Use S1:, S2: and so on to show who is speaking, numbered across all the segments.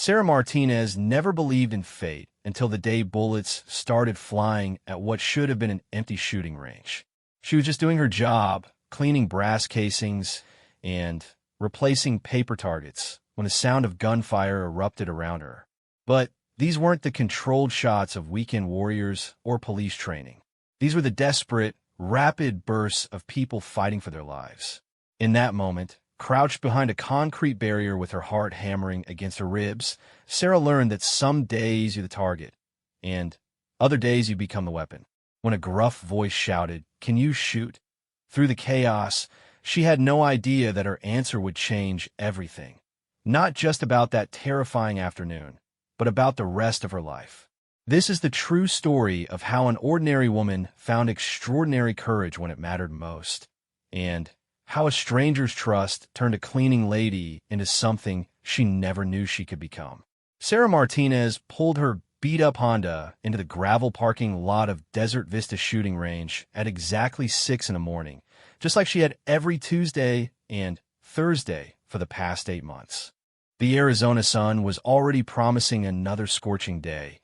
S1: Sarah Martinez never believed in fate until the day bullets started flying at what should have been an empty shooting range. She was just doing her job, cleaning brass casings and replacing paper targets, when a sound of gunfire erupted around her. But these weren't the controlled shots of weekend warriors or police training. These were the desperate, rapid bursts of people fighting for their lives. In that moment, crouched behind a concrete barrier with her heart hammering against her ribs, Sarah learned that some days you're the target, and other days you become the weapon. When a gruff voice shouted, "Can you shoot?" Through the chaos, she had no idea that her answer would change everything. Not just about that terrifying afternoon, but about the rest of her life. This is the true story of how an ordinary woman found extraordinary courage when it mattered most, and how a stranger's trust turned a cleaning lady into something she never knew she could become. Sarah Martinez pulled her beat-up Honda into the gravel parking lot of Desert Vista shooting range at exactly 6 in the morning, just like she had every Tuesday and Thursday for the past 8 months. The Arizona sun was already promising another scorching day,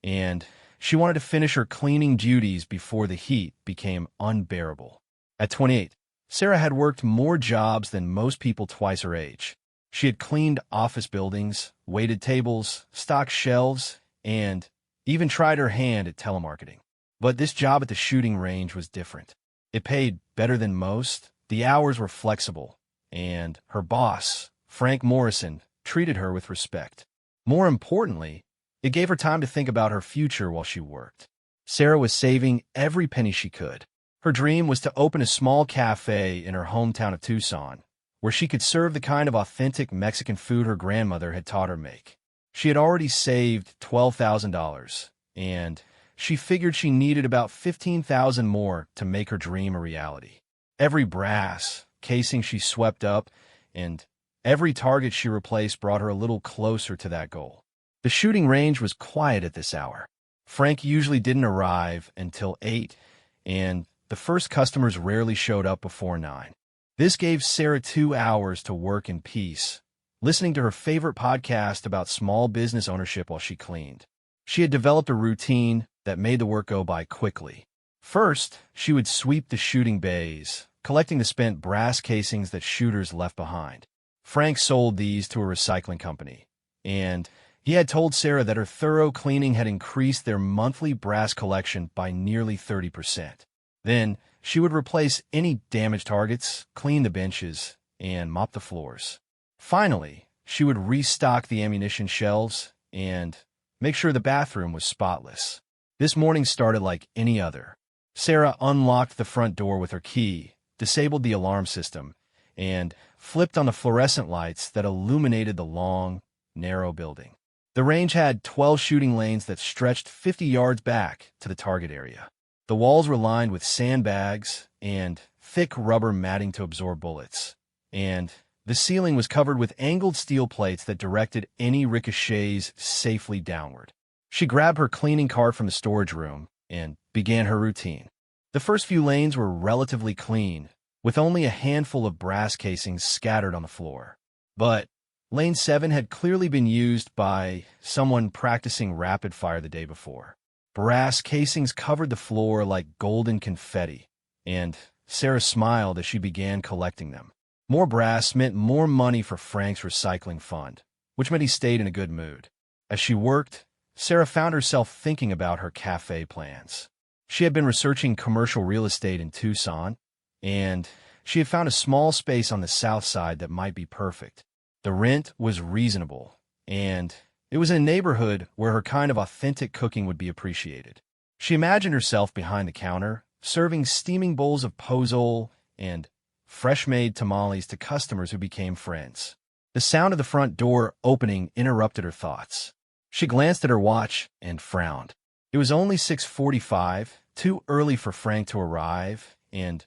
S1: and she wanted to finish her cleaning duties before the heat became unbearable. At 28, Sarah had worked more jobs than most people twice her age. She had cleaned office buildings, waited tables, stocked shelves, and even tried her hand at telemarketing. But this job at the shooting range was different. It paid better than most, the hours were flexible, and her boss, Frank Morrison, treated her with respect. More importantly, it gave her time to think about her future while she worked. Sarah was saving every penny she could. Her dream was to open a small cafe in her hometown of Tucson, where she could serve the kind of authentic Mexican food her grandmother had taught her make. She had already saved $12,000, and she figured she needed about $15,000 more to make her dream a reality. Every brass casing she swept up and every target she replaced brought her a little closer to that goal. The shooting range was quiet at this hour. Frank usually didn't arrive until 8, and the first customers rarely showed up before 9. This gave Sarah 2 hours to work in peace, listening to her favorite podcast about small business ownership while she cleaned. She had developed a routine that made the work go by quickly. First, she would sweep the shooting bays, collecting the spent brass casings that shooters left behind. Frank sold these to a recycling company, and he had told Sarah that her thorough cleaning had increased their monthly brass collection by nearly 30%. Then, she would replace any damaged targets, clean the benches, and mop the floors. Finally, she would restock the ammunition shelves and make sure the bathroom was spotless. This morning started like any other. Sarah unlocked the front door with her key, disabled the alarm system, and flipped on the fluorescent lights that illuminated the long, narrow building. The range had 12 shooting lanes that stretched 50 yards back to the target area. The walls were lined with sandbags and thick rubber matting to absorb bullets, and the ceiling was covered with angled steel plates that directed any ricochets safely downward. She grabbed her cleaning cart from the storage room and began her routine. The first few lanes were relatively clean, with only a handful of brass casings scattered on the floor. But Lane 7 had clearly been used by someone practicing rapid fire the day before. Brass casings covered the floor like golden confetti, and Sarah smiled as she began collecting them. More brass meant more money for Frank's recycling fund, which meant he stayed in a good mood. As she worked, Sarah found herself thinking about her cafe plans. She had been researching commercial real estate in Tucson, and she had found a small space on the south side that might be perfect. The rent was reasonable, and it was in a neighborhood where her kind of authentic cooking would be appreciated. She imagined herself behind the counter, serving steaming bowls of pozole and fresh-made tamales to customers who became friends. The sound of the front door opening interrupted her thoughts. She glanced at her watch and frowned. It was only 6:45, too early for Frank to arrive, and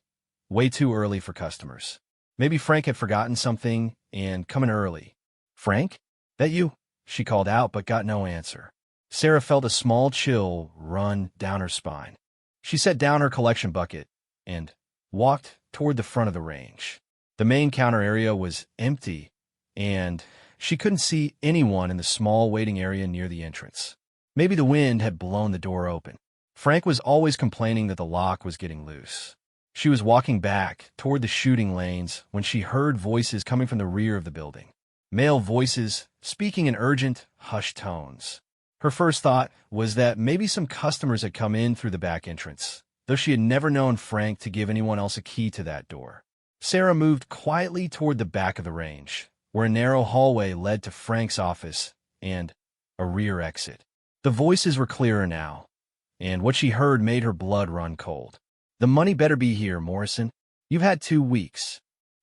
S1: way too early for customers. Maybe Frank had forgotten something and come in early. "Frank? That you?" she called out, but got no answer. Sarah felt a small chill run down her spine. She set down her collection bucket and walked toward the front of the range. The main counter area was empty, and She couldn't see anyone in the small waiting area near the entrance. Maybe the wind had blown the door open. Frank was always complaining that the lock was getting loose. She was walking back toward the shooting lanes when she heard voices coming from the rear of the building. Male voices speaking in urgent, hushed tones. Her first thought was that maybe some customers had come in through the back entrance, though she had never known Frank to give anyone else a key to that door. Sarah moved quietly toward the back of the range, where a narrow hallway led to Frank's office and a rear exit. The voices were clearer now, and what she heard made her blood run cold. "The money better be here, Morrison. You've had 2 weeks.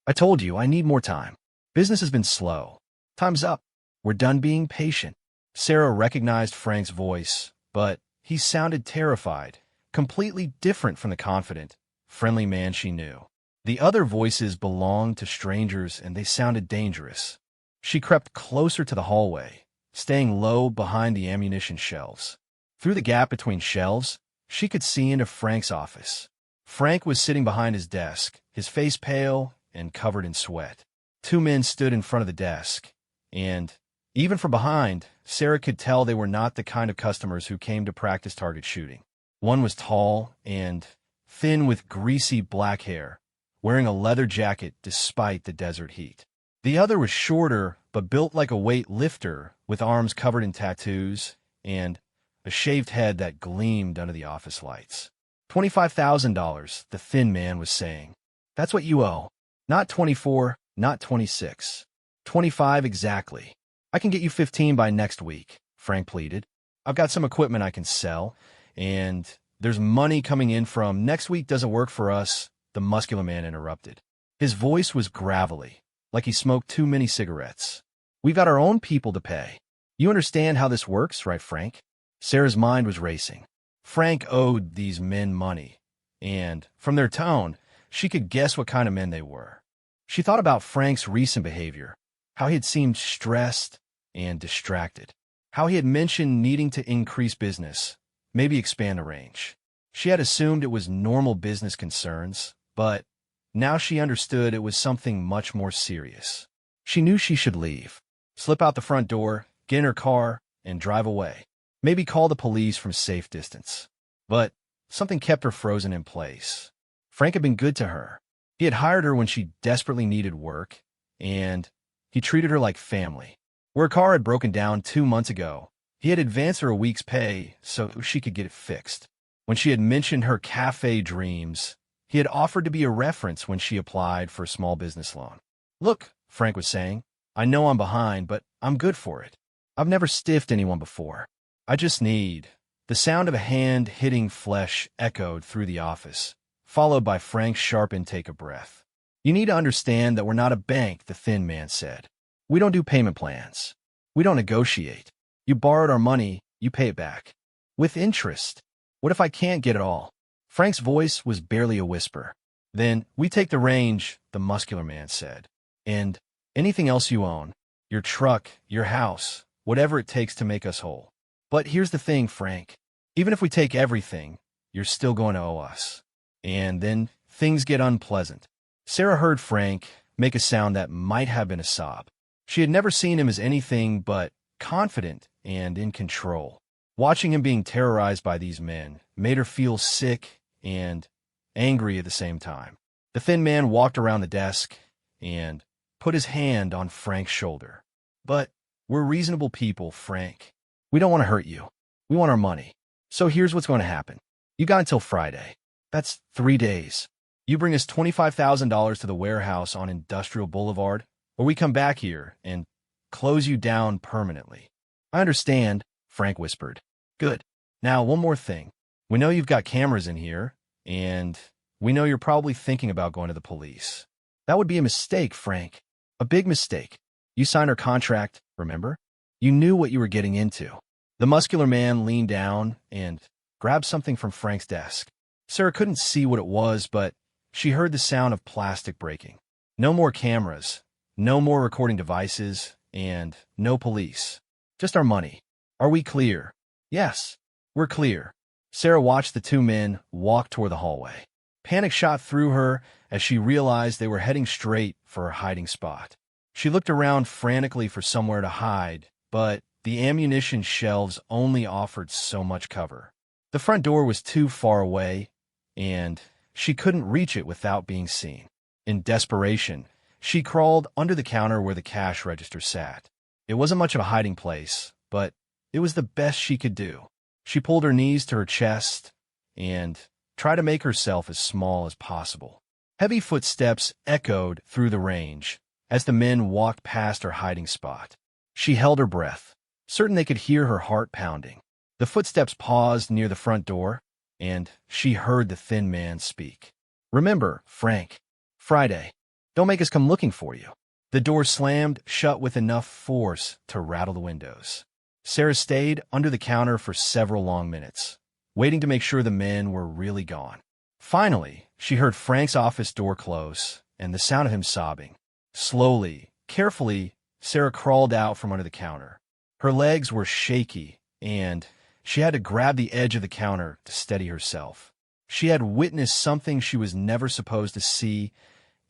S1: I told you, I need more time. Business has been slow. Time's up. We're done being patient." Sarah recognized Frank's voice, but he sounded terrified, completely different from the confident, friendly man she knew. The other voices belonged to strangers, and they sounded dangerous. She crept closer to the hallway, staying low behind the ammunition shelves. Through the gap between shelves, she could see into Frank's office. Frank was sitting behind his desk, his face pale and covered in sweat. 2 men stood in front of the desk, and even from behind, Sarah could tell they were not the kind of customers who came to practice target shooting. One was tall and thin with greasy black hair, wearing a leather jacket despite the desert heat. The other was shorter, but built like a weight lifter, with arms covered in tattoos and a shaved head that gleamed under the office lights. $25,000, the thin man was saying. "That's what you owe. Not 24, not 26. 25 exactly. I can get you 15 by next week," Frank pleaded. "I've got some equipment I can sell, and there's money coming in from next week doesn't work for us," the muscular man interrupted. His voice was gravelly, like he smoked too many cigarettes. "We've got our own people to pay. You understand how this works, right, Frank?" Sarah's mind was racing. Frank owed these men money, and from their tone, she could guess what kind of men they were. She thought about Frank's recent behavior, how he had seemed stressed and distracted, how he had mentioned needing to increase business, maybe expand the range. She had assumed it was normal business concerns, but now she understood it was something much more serious. She knew she should leave, slip out the front door, get in her car, and drive away. Maybe call the police from a safe distance. But something kept her frozen in place. Frank had been good to her. He had hired her when she desperately needed work, and he treated her like family. Where her car had broken down 2 months ago, he had advanced her a week's pay so she could get it fixed. When she had mentioned her cafe dreams, he had offered to be a reference when she applied for a small business loan. "Look," Frank was saying, "I know I'm behind, but I'm good for it. I've never stiffed anyone before. I just need—" The sound of a hand hitting flesh echoed through the office, followed by Frank's sharp intake of breath. "You need to understand that we're not a bank," the thin man said. "We don't do payment plans. We don't negotiate. You borrowed our money, you pay it back. With interest. What if I can't get it all?" Frank's voice was barely a whisper. "Then we take the range," the muscular man said. "And anything else you own, your truck, your house, whatever it takes to make us whole. But here's the thing, Frank. Even if we take everything, you're still going to owe us." And then things get unpleasant. Sarah heard Frank make a sound that might have been a sob. She had never seen him as anything but confident and in control. Watching him being terrorized by these men made her feel sick and angry at the same time. The thin man walked around the desk and put his hand on Frank's shoulder. "But we're reasonable people, Frank. We don't want to hurt you. We want our money. So here's what's going to happen. You got until Friday. That's 3 days. You bring us $25,000 to the warehouse on Industrial Boulevard, or we come back here and close you down permanently." "I understand," Frank whispered. "Good. Now, one more thing. We know you've got cameras in here, and we know you're probably thinking about going to the police. That would be a mistake, Frank. A big mistake. You signed our contract, remember? You knew what you were getting into." The muscular man leaned down and grabbed something from Frank's desk. Sarah couldn't see what it was, but she heard the sound of plastic breaking. No more cameras, no more recording devices, and no police. Just our money. Are we clear? Yes, we're clear. Sarah watched the 2 men walk toward the hallway. Panic shot through her as she realized they were heading straight for her hiding spot. She looked around frantically for somewhere to hide, but the ammunition shelves only offered so much cover. The front door was too far away, and she couldn't reach it without being seen. In desperation, she crawled under the counter where the cash register sat. It wasn't much of a hiding place, but it was the best she could do. She pulled her knees to her chest and tried to make herself as small as possible. Heavy footsteps echoed through the range as the men walked past her hiding spot. She held her breath, certain they could hear her heart pounding. The footsteps paused near the front door, and she heard the thin man speak. "Remember, Frank, Friday. Don't make us come looking for you." The door slammed shut with enough force to rattle the windows. Sarah stayed under the counter for several long minutes, waiting to make sure the men were really gone. Finally, she heard Frank's office door close and the sound of him sobbing. Slowly, carefully, Sarah crawled out from under the counter. Her legs were shaky, and she had to grab the edge of the counter to steady herself. She had witnessed something she was never supposed to see,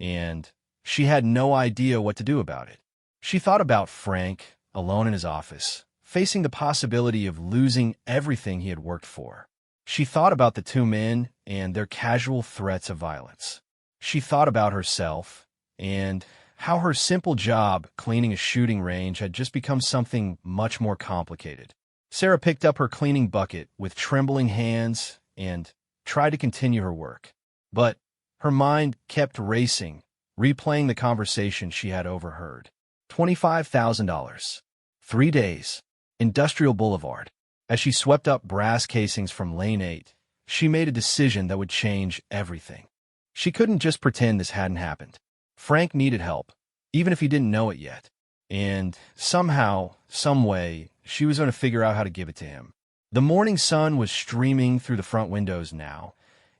S1: and she had no idea what to do about it. She thought about Frank, alone in his office, facing the possibility of losing everything he had worked for. She thought about the two men and their casual threats of violence. She thought about herself and how her simple job cleaning a shooting range had just become something much more complicated. Sarah picked up her cleaning bucket with trembling hands and tried to continue her work. But her mind kept racing, replaying the conversation she had overheard. $25,000. 3 days. Industrial Boulevard. As she swept up brass casings from Lane 8, she made a decision that would change everything. She couldn't just pretend this hadn't happened. Frank needed help, even if he didn't know it yet. And somehow, someway, she was going to figure out how to give it to him. The morning sun was streaming through the front windows now,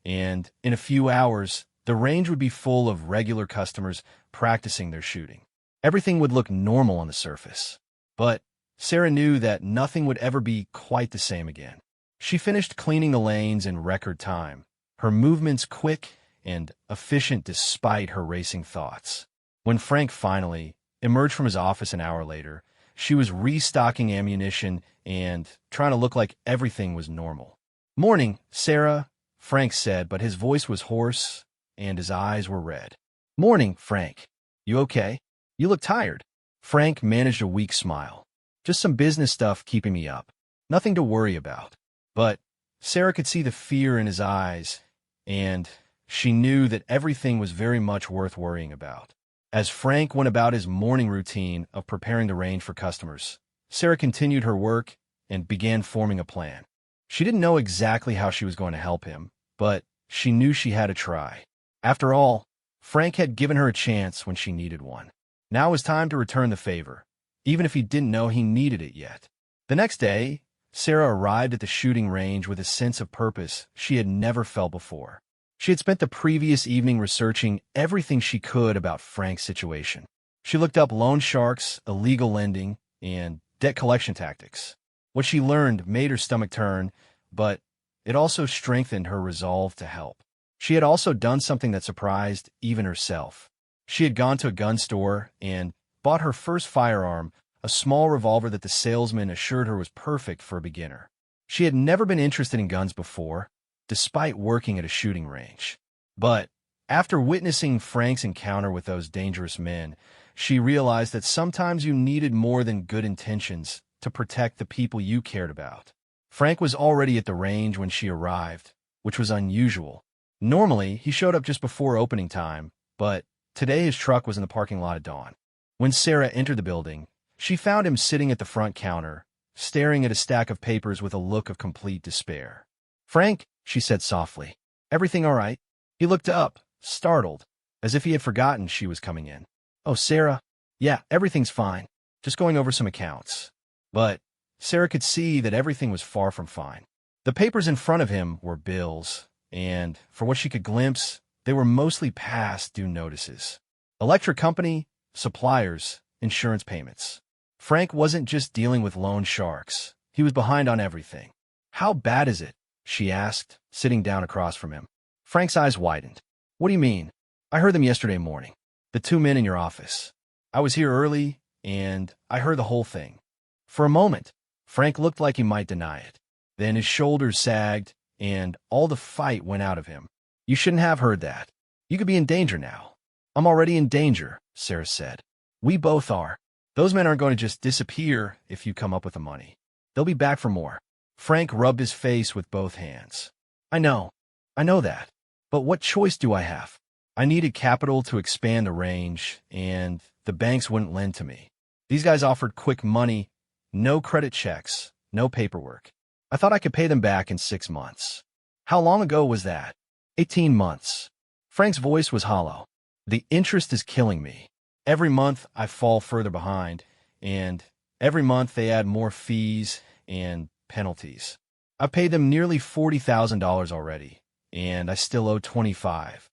S1: and in a few hours, the range would be full of regular customers practicing their shooting. Everything would look normal on the surface. But Sarah knew that nothing would ever be quite the same again. She finished cleaning the lanes in record time, her movements quick and efficient despite her racing thoughts. When Frank finally emerged from his office an hour later, she was restocking ammunition and trying to look like everything was normal. "Morning, Sarah," Frank said, but his voice was hoarse and his eyes were red. "Morning, Frank. You okay? You look tired." Frank managed a weak smile. "Just some business stuff keeping me up. Nothing to worry about." But Sarah could see the fear in his eyes, and she knew that everything was very much worth worrying about. As Frank went about his morning routine of preparing the range for customers, Sarah continued her work and began forming a plan. She didn't know exactly how she was going to help him, but she knew she had to try. After all, Frank had given her a chance when she needed one. Now it was time to return the favor, even if he didn't know he needed it yet. The next day, Sarah arrived at the shooting range with a sense of purpose she had never felt before. She had spent the previous evening researching everything she could about Frank's situation. She looked up loan sharks, illegal lending, and debt collection tactics. What she learned made her stomach turn, but it also strengthened her resolve to help. She had also done something that surprised even herself. She had gone to a gun store and bought her first firearm, a small revolver that the salesman assured her was perfect for a beginner. She had never been interested in guns before, despite working at a shooting range. But after witnessing Frank's encounter with those dangerous men, she realized that sometimes you needed more than good intentions to protect the people you cared about. Frank was already at the range when she arrived, which was unusual. Normally, he showed up just before opening time, but today his truck was in the parking lot at dawn. When Sarah entered the building, she found him sitting at the front counter, staring at a stack of papers with a look of complete despair. "Frank," she said softly, "everything all right?" He looked up, startled, as if he had forgotten she was coming in. "Oh, Sarah, yeah, everything's fine. Just going over some accounts." But Sarah could see that everything was far from fine. The papers in front of him were bills, and for what she could glimpse, they were mostly past due notices. Electric company, suppliers, insurance payments. Frank wasn't just dealing with loan sharks. He was behind on everything. "How bad is it?" she asked, sitting down across from him. Frank's eyes widened. "What do you mean? I heard them yesterday morning. The two men in your office. I was here early, and I heard the whole thing. For a moment, Frank looked like he might deny it. Then his shoulders sagged, and all the fight went out of him. You shouldn't have heard that. You could be in danger now. I'm already in danger, Sarah said. We both are. Those men aren't going to just disappear if you come up with the money. They'll be back for more. Frank rubbed his face with both hands. I know that. But what choice do I have? I needed capital to expand the range, and the banks wouldn't lend to me. These guys offered quick money, no credit checks, no paperwork. I thought I could pay them back in 6 months. How long ago was that? 18 months. Frank's voice was hollow. The interest is killing me. Every month I fall further behind, and every month they add more fees and penalties. I've paid them nearly $40,000 already, and I still owe 25.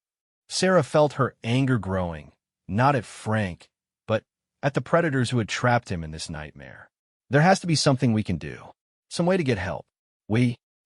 S1: Sarah felt her anger growing, not at Frank, but at the predators who had trapped him in this nightmare. There has to be something we can do, some way to get help.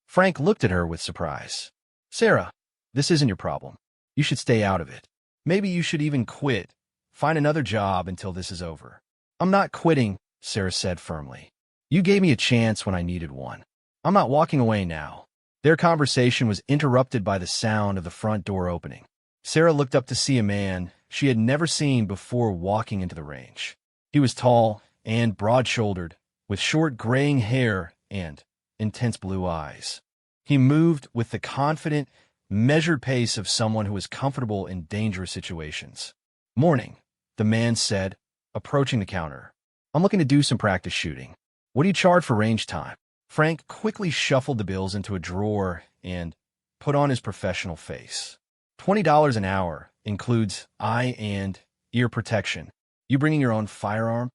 S1: Frank looked at her with surprise. Sarah, this isn't your problem. You should stay out of it. Maybe you should even quit. Find another job until this is over. I'm not quitting, Sarah said firmly. You gave me a chance when I needed one. I'm not walking away now. Their conversation was interrupted by the sound of the front door opening. Sarah looked up to see a man she had never seen before walking into the range. He was tall and broad-shouldered, with short graying hair and intense blue eyes. He moved with the confident, measured pace of someone who is comfortable in dangerous situations. Morning, the man said, approaching the counter. I'm looking to do some practice shooting. What do you charge for range time? Frank quickly shuffled the bills into a drawer and put on his professional face. $20 an hour includes eye and ear protection. You bringing your own firearm?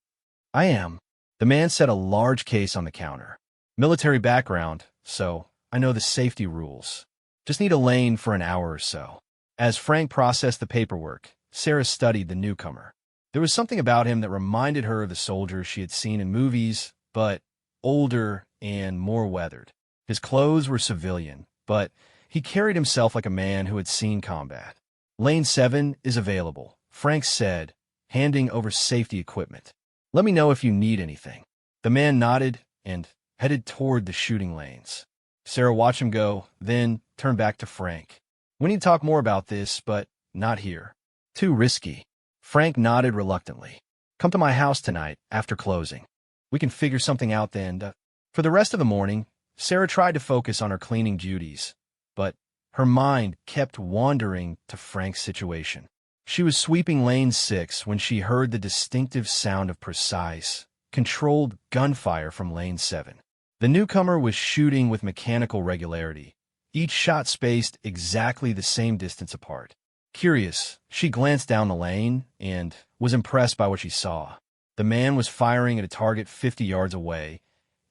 S1: I am. The man set a large case on the counter. Military background, so I know the safety rules. Just need a lane for an hour or so. As Frank processed the paperwork, Sarah studied the newcomer. There was something about him that reminded her of the soldiers she had seen in movies, but older and more weathered. His clothes were civilian, but he carried himself like a man who had seen combat. Lane 7 is available, Frank said, handing over safety equipment. Let me know if you need anything. The man nodded and headed toward the shooting lanes. Sarah watched him go, then turned back to Frank. We need to talk more about this, but not here. Too risky. Frank nodded reluctantly. Come to my house tonight after closing. We can figure something out then. For the rest of the morning, Sarah tried to focus on her cleaning duties, but her mind kept wandering to Frank's situation. She was sweeping lane 6 when she heard the distinctive sound of precise, controlled gunfire from lane 7. The newcomer was shooting with mechanical regularity, each shot spaced exactly the same distance apart. Curious, she glanced down the lane and was impressed by what she saw. The man was firing at a target 50 yards away,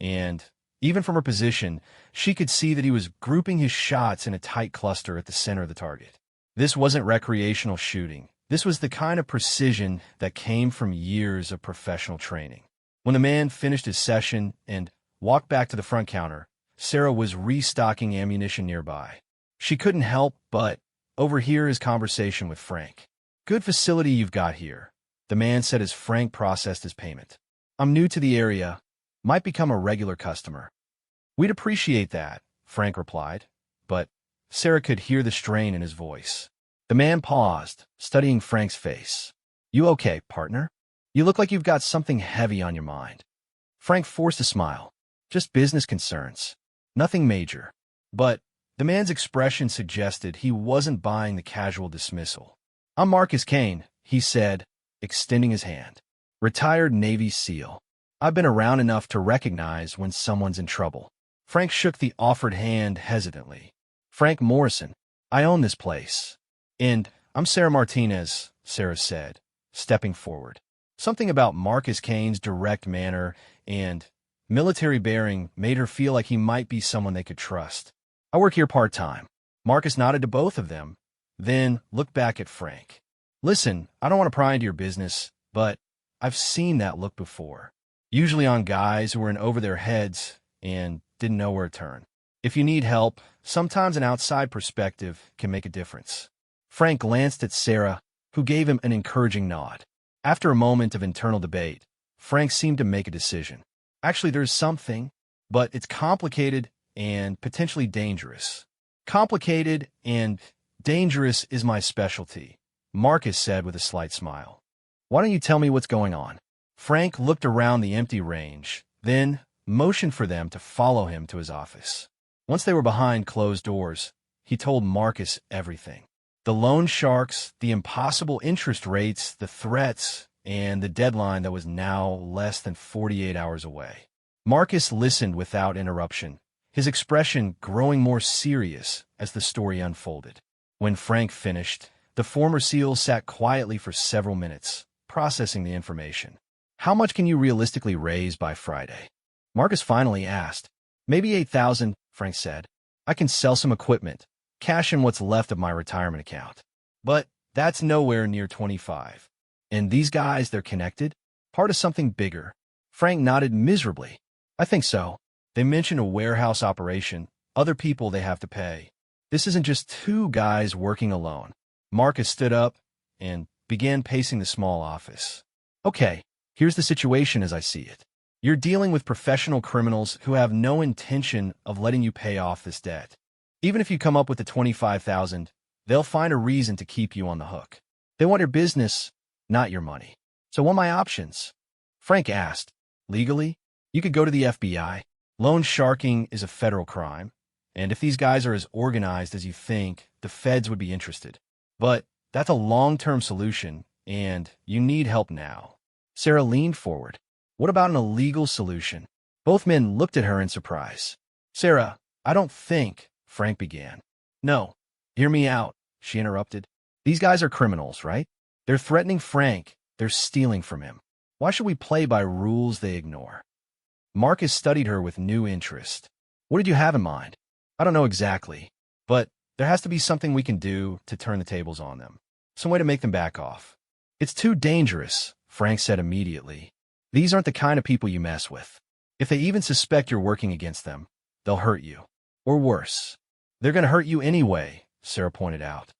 S1: and even from her position, she could see that he was grouping his shots in a tight cluster at the center of the target. This wasn't recreational shooting. This was the kind of precision that came from years of professional training. When the man finished his session and walked back to the front counter, Sarah was restocking ammunition nearby. She couldn't help but overhear his conversation with Frank. Good facility you've got here, the man said as Frank processed his payment. I'm new to the area, might become a regular customer. We'd appreciate that, Frank replied, but Sarah could hear the strain in his voice. The man paused, studying Frank's face. You okay, partner? You look like you've got something heavy on your mind. Frank forced a smile. Just business concerns. Nothing major. But the man's expression suggested he wasn't buying the casual dismissal. I'm Marcus Kane, he said, extending his hand. Retired Navy SEAL. I've been around enough to recognize when someone's in trouble. Frank shook the offered hand hesitantly. Frank Morrison. I own this place. And I'm Sarah Martinez, Sarah said, stepping forward. Something about Marcus Kane's direct manner and military bearing made her feel like he might be someone they could trust. I work here part-time. Marcus nodded to both of them, then looked back at Frank. Listen, I don't want to pry into your business, but I've seen that look before. Usually on guys who were in over their heads and didn't know where to turn. If you need help, sometimes an outside perspective can make a difference. Frank glanced at Sarah, who gave him an encouraging nod. After a moment of internal debate, Frank seemed to make a decision. Actually, there's something, but it's complicated and potentially dangerous. Complicated and dangerous is my specialty, Marcus said with a slight smile. Why don't you tell me what's going on? Frank looked around the empty range, then motioned for them to follow him to his office. Once they were behind closed doors, he told Marcus everything. The loan sharks, the impossible interest rates, the threats, and the deadline that was now less than 48 hours away. Marcus listened without interruption, his expression growing more serious as the story unfolded. When Frank finished, the former SEAL sat quietly for several minutes, processing the information. How much can you realistically raise by Friday? Marcus finally asked. Maybe 8,000, Frank said. I can sell some equipment, cash in what's left of my retirement account. But that's nowhere near 25. And these guys, they're connected? Part of something bigger. Frank nodded miserably. I think so. They mentioned a warehouse operation, other people they have to pay. This isn't just two guys working alone. Marcus stood up and began pacing the small office. Okay, here's the situation as I see it. You're dealing with professional criminals who have no intention of letting you pay off this debt. Even if you come up with the 25,000, they'll find a reason to keep you on the hook. They want your business, not your money. So what are my options? Frank asked. Legally, you could go to the FBI. Loan sharking is a federal crime, and if these guys are as organized as you think, the feds would be interested. But that's a long-term solution, and you need help now. Sarah leaned forward. What about an illegal solution? Both men looked at her in surprise. Sarah, I don't think, Frank began. No, hear me out, she interrupted. These guys are criminals, right? They're threatening Frank. They're stealing from him. Why should we play by rules they ignore? Marcus studied her with new interest. What did you have in mind? I don't know exactly, but there has to be something we can do to turn the tables on them. Some way to make them back off. It's too dangerous, Frank said immediately. These aren't the kind of people you mess with. If they even suspect you're working against them, they'll hurt you. Or worse. They're going to hurt you anyway, Sarah pointed out.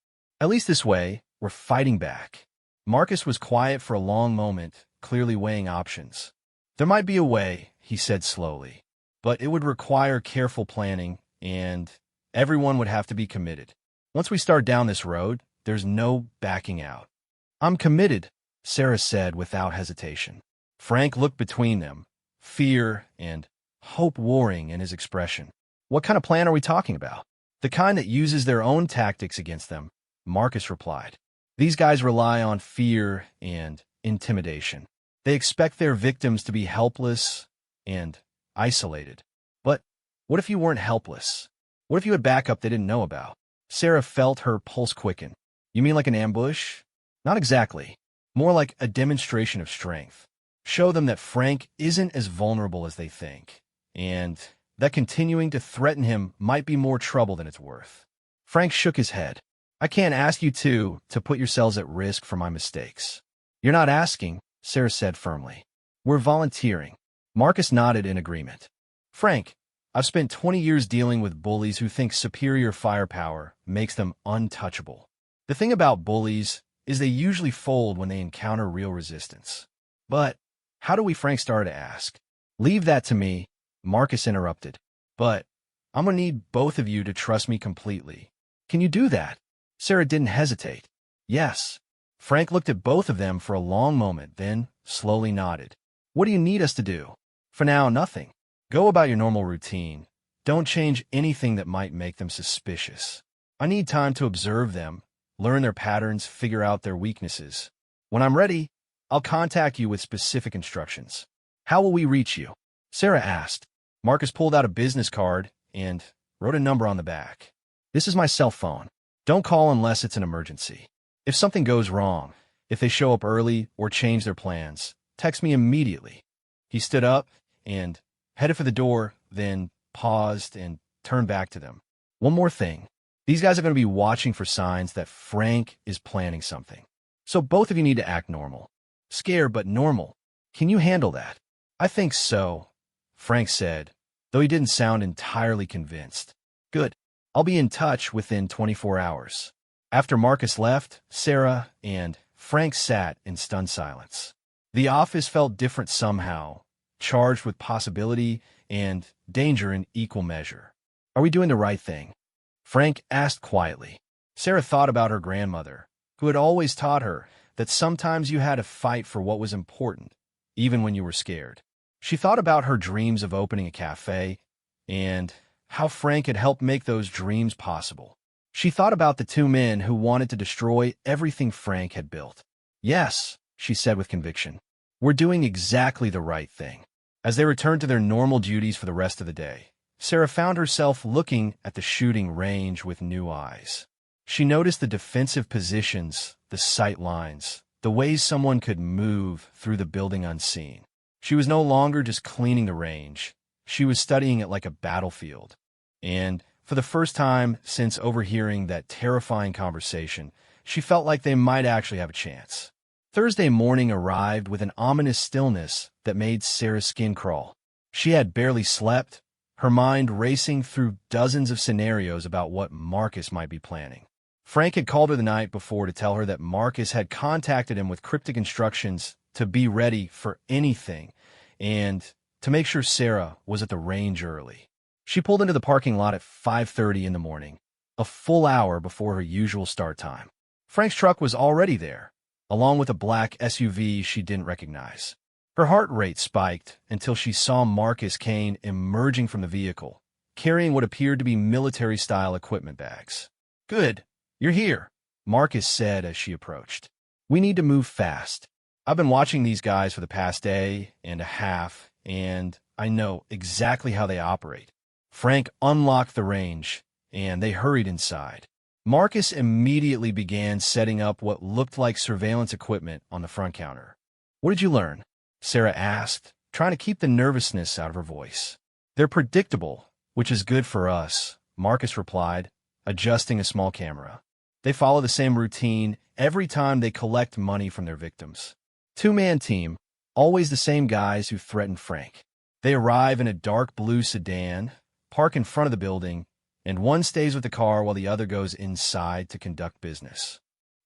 S1: At least this way, we're fighting back. Marcus was quiet for a long moment, clearly weighing options. There might be a way, he said slowly, but it would require careful planning, and everyone would have to be committed. Once we start down this road, there's no backing out. I'm committed, Sarah said without hesitation. Frank looked between them, fear and hope warring in his expression. What kind of plan are we talking about? The kind that uses their own tactics against them, Marcus replied. These guys rely on fear and intimidation. They expect their victims to be helpless and isolated. But what if you weren't helpless? What if you had backup they didn't know about? Sarah felt her pulse quicken. You mean like an ambush? Not exactly. More like a demonstration of strength. Show them that Frank isn't as vulnerable as they think, and that continuing to threaten him might be more trouble than it's worth. Frank shook his head. I can't ask you to put yourselves at risk for my mistakes. You're not asking, Sarah said firmly. We're volunteering. Marcus nodded in agreement. Frank, I've spent 20 years dealing with bullies who think superior firepower makes them untouchable. The thing about bullies is they usually fold when they encounter real resistance. But how do we, Frank started to ask. Leave that to me, Marcus interrupted. But I'm going to need both of you to trust me completely. Can you do that? Sarah didn't hesitate. Yes. Frank looked at both of them for a long moment, then slowly nodded. What do you need us to do? For now, nothing. Go about your normal routine. Don't change anything that might make them suspicious. I need time to observe them, learn their patterns, figure out their weaknesses. When I'm ready, I'll contact you with specific instructions. How will we reach you? Sarah asked. Marcus pulled out a business card and wrote a number on the back. This is my cell phone. Don't call unless it's an emergency. If something goes wrong, if they show up early or change their plans, text me immediately. He stood up and headed for the door, then paused and turned back to them. One more thing. These guys are going to be watching for signs that Frank is planning something. So both of you need to act normal. Scared, but normal. Can you handle that? I think so, Frank said, though he didn't sound entirely convinced. Good. I'll be in touch within 24 hours. After Marcus left, Sarah and Frank sat in stunned silence. The office felt different somehow, charged with possibility and danger in equal measure. Are we doing the right thing? Frank asked quietly. Sarah thought about her grandmother, who had always taught her that sometimes you had to fight for what was important, even when you were scared. She thought about her dreams of opening a cafe and how Frank had helped make those dreams possible. She thought about the two men who wanted to destroy everything Frank had built. Yes, she said with conviction, we're doing exactly the right thing. As they returned to their normal duties for the rest of the day, Sarah found herself looking at the shooting range with new eyes. She noticed the defensive positions, the sight lines, the ways someone could move through the building unseen. She was no longer just cleaning the range. She was studying it like a battlefield. And for the first time since overhearing that terrifying conversation, she felt like they might actually have a chance. Thursday morning arrived with an ominous stillness that made Sarah's skin crawl. She had barely slept, her mind racing through dozens of scenarios about what Marcus might be planning. Frank had called her the night before to tell her that Marcus had contacted him with cryptic instructions to be ready for anything and to make sure Sarah was at the range early. She pulled into the parking lot at 5:30 in the morning, a full hour before her usual start time. Frank's truck was already there, along with a black SUV she didn't recognize. Her heart rate spiked until she saw Marcus Kane emerging from the vehicle, carrying what appeared to be military-style equipment bags. "Good, you're here," Marcus said as she approached. "We need to move fast. I've been watching these guys for the past day and a half, and I know exactly how they operate." Frank unlocked the range, and they hurried inside. Marcus immediately began setting up what looked like surveillance equipment on the front counter. "What did you learn?" Sarah asked, trying to keep the nervousness out of her voice. "They're predictable, which is good for us," Marcus replied, adjusting a small camera. "They follow the same routine every time they collect money from their victims. Two-man team, always the same guys who threatened Frank. They arrive in a dark blue sedan, park in front of the building, and one stays with the car while the other goes inside to conduct business."